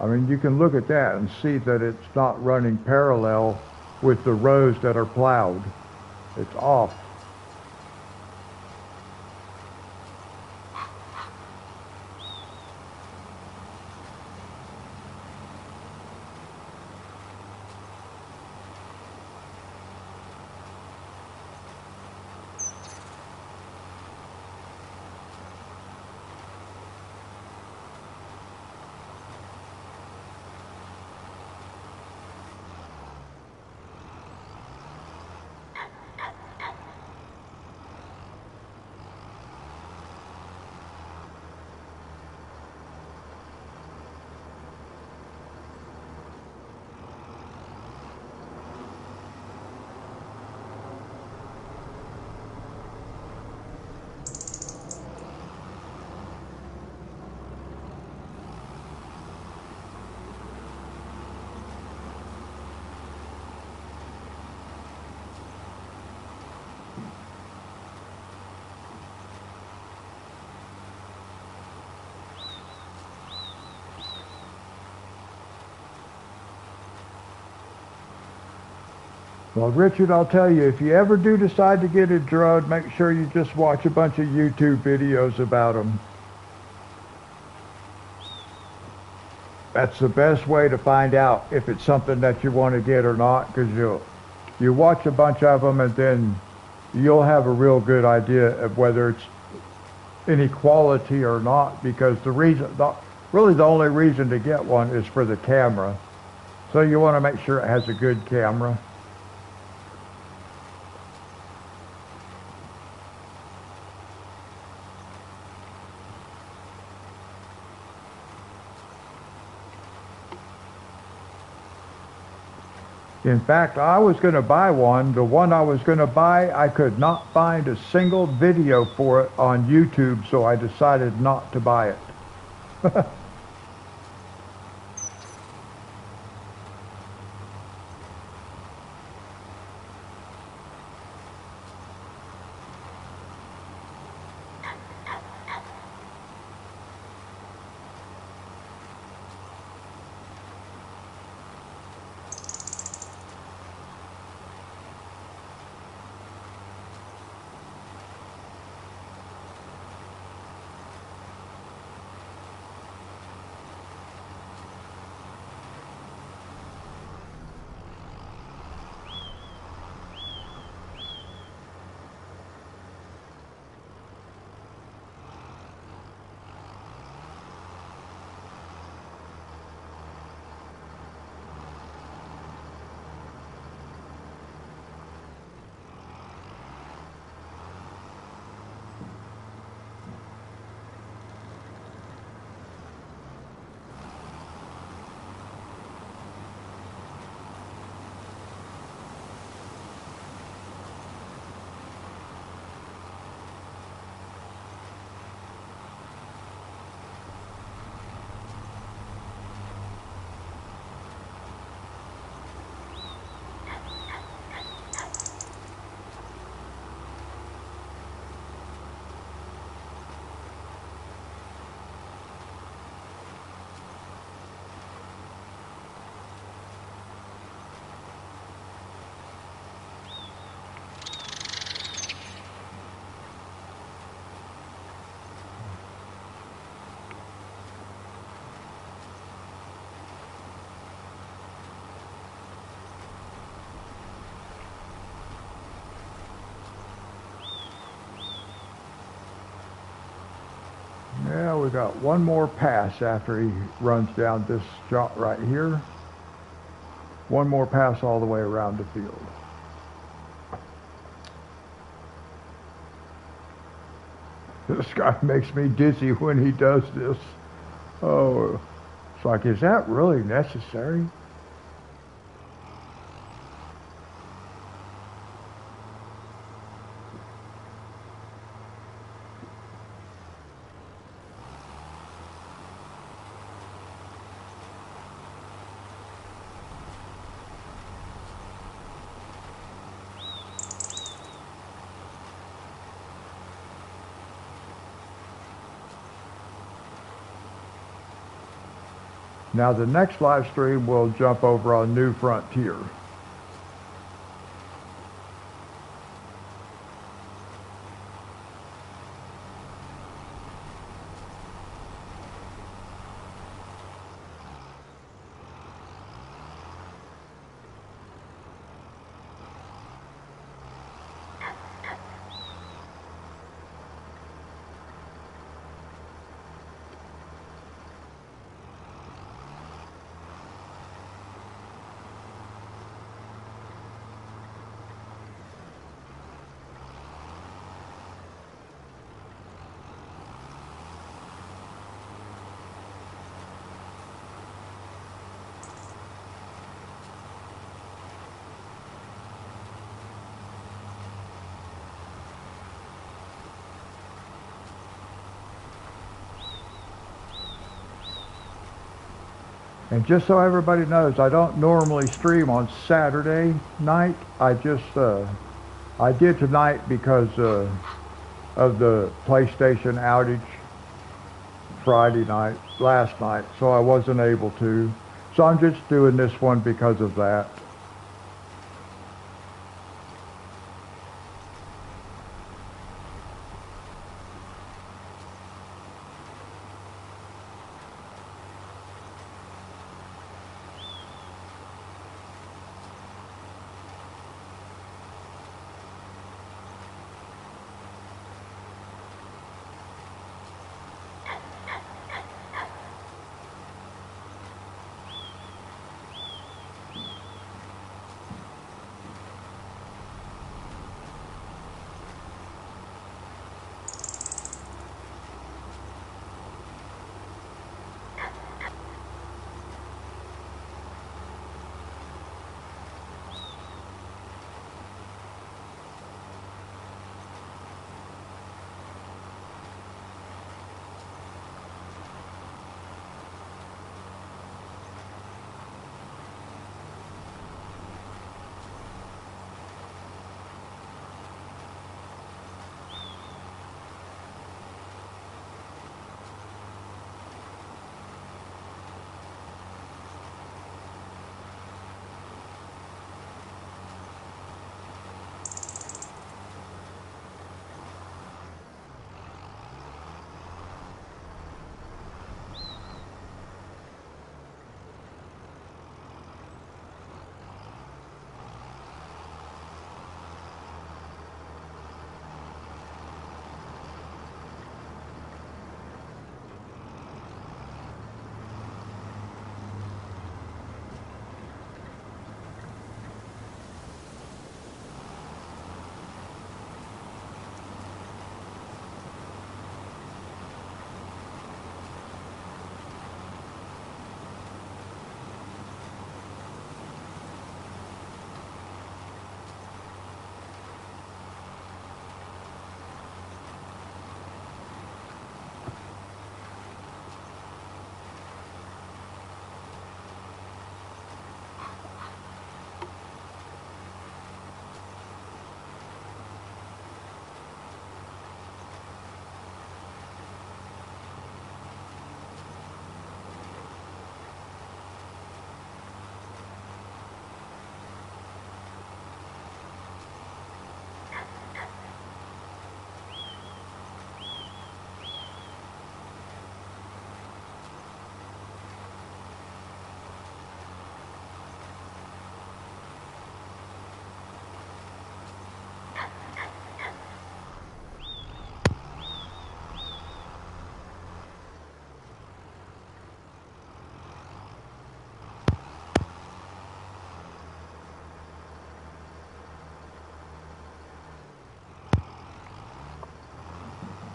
I mean, you can look at that and see that it's not running parallel with the rows that are plowed. It's off. Well, Richard, I'll tell you, if you ever do decide to get a drone, make sure you just watch a bunch of YouTube videos about them. That's the best way to find out if it's something that you want to get or not, because you watch a bunch of them and then you'll have a real good idea of whether it's any quality or not, because really the only reason to get one is for the camera. So you want to make sure it has a good camera. In fact, I was going to buy one. The one I was going to buy, I could not find a single video for it on YouTube, so I decided not to buy it. Yeah, we got one more pass after he runs down this jaunt right here. One more pass all the way around the field. This guy makes me dizzy when he does this. Oh, it's like, is that really necessary? Now the next live stream will jump over on New Frontier. And just so everybody knows, I don't normally stream on Saturday night. I did tonight because of the PlayStation outage Friday night, last night, so I wasn't able to. So I'm just doing this one because of that.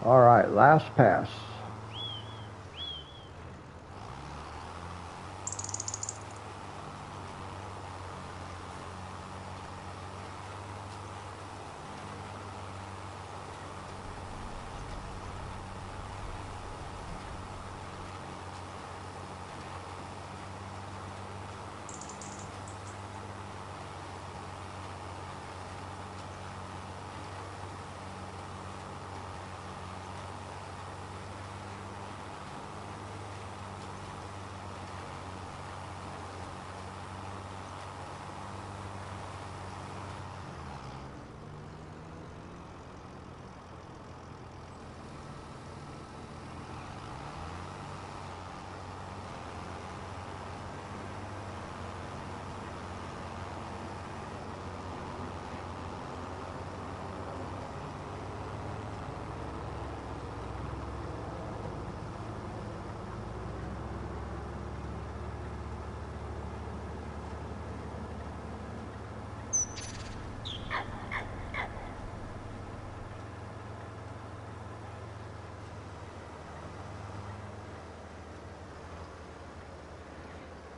All right, last pass.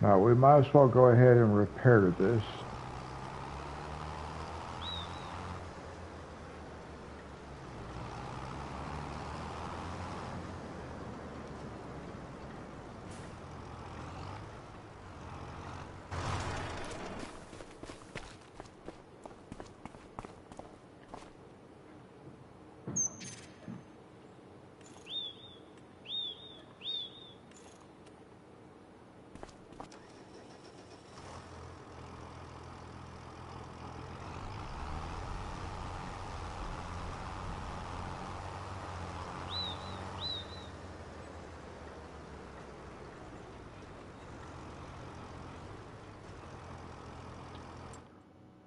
Now we might as well go ahead and repair this.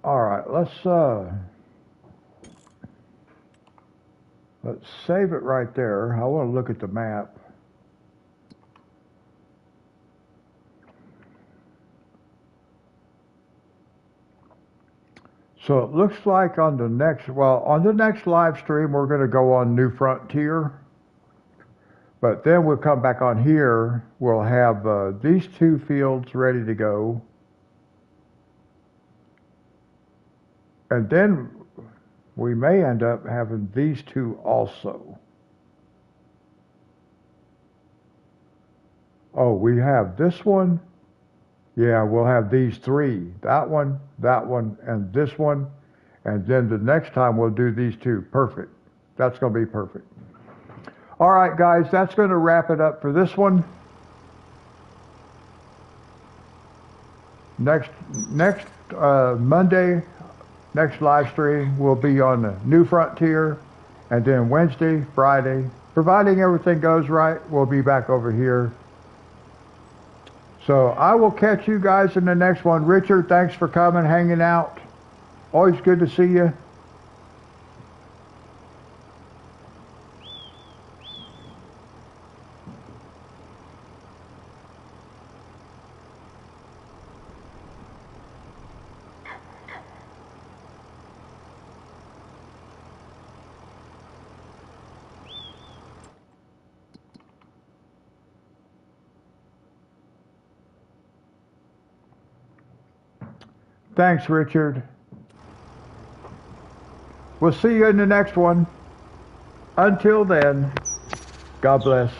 All right, let's save it right there. I want to look at the map. So it looks like on the next live stream, we're going to go on New Frontier. But then we'll come back on here. We'll have these two fields ready to go. And then we may end up having these two also. Oh, we have this one. Yeah, we'll have these three. That one, and this one. And then the next time we'll do these two. Perfect. That's going to be perfect. All right, guys, that's going to wrap it up for this one. Next Monday, next live stream will be on the New Frontier. And then Wednesday, Friday, providing everything goes right, we'll be back over here. So I will catch you guys in the next one. Richard, thanks for coming, hanging out. Always good to see you. Thanks, Richard. We'll see you in the next one. Until then, God bless.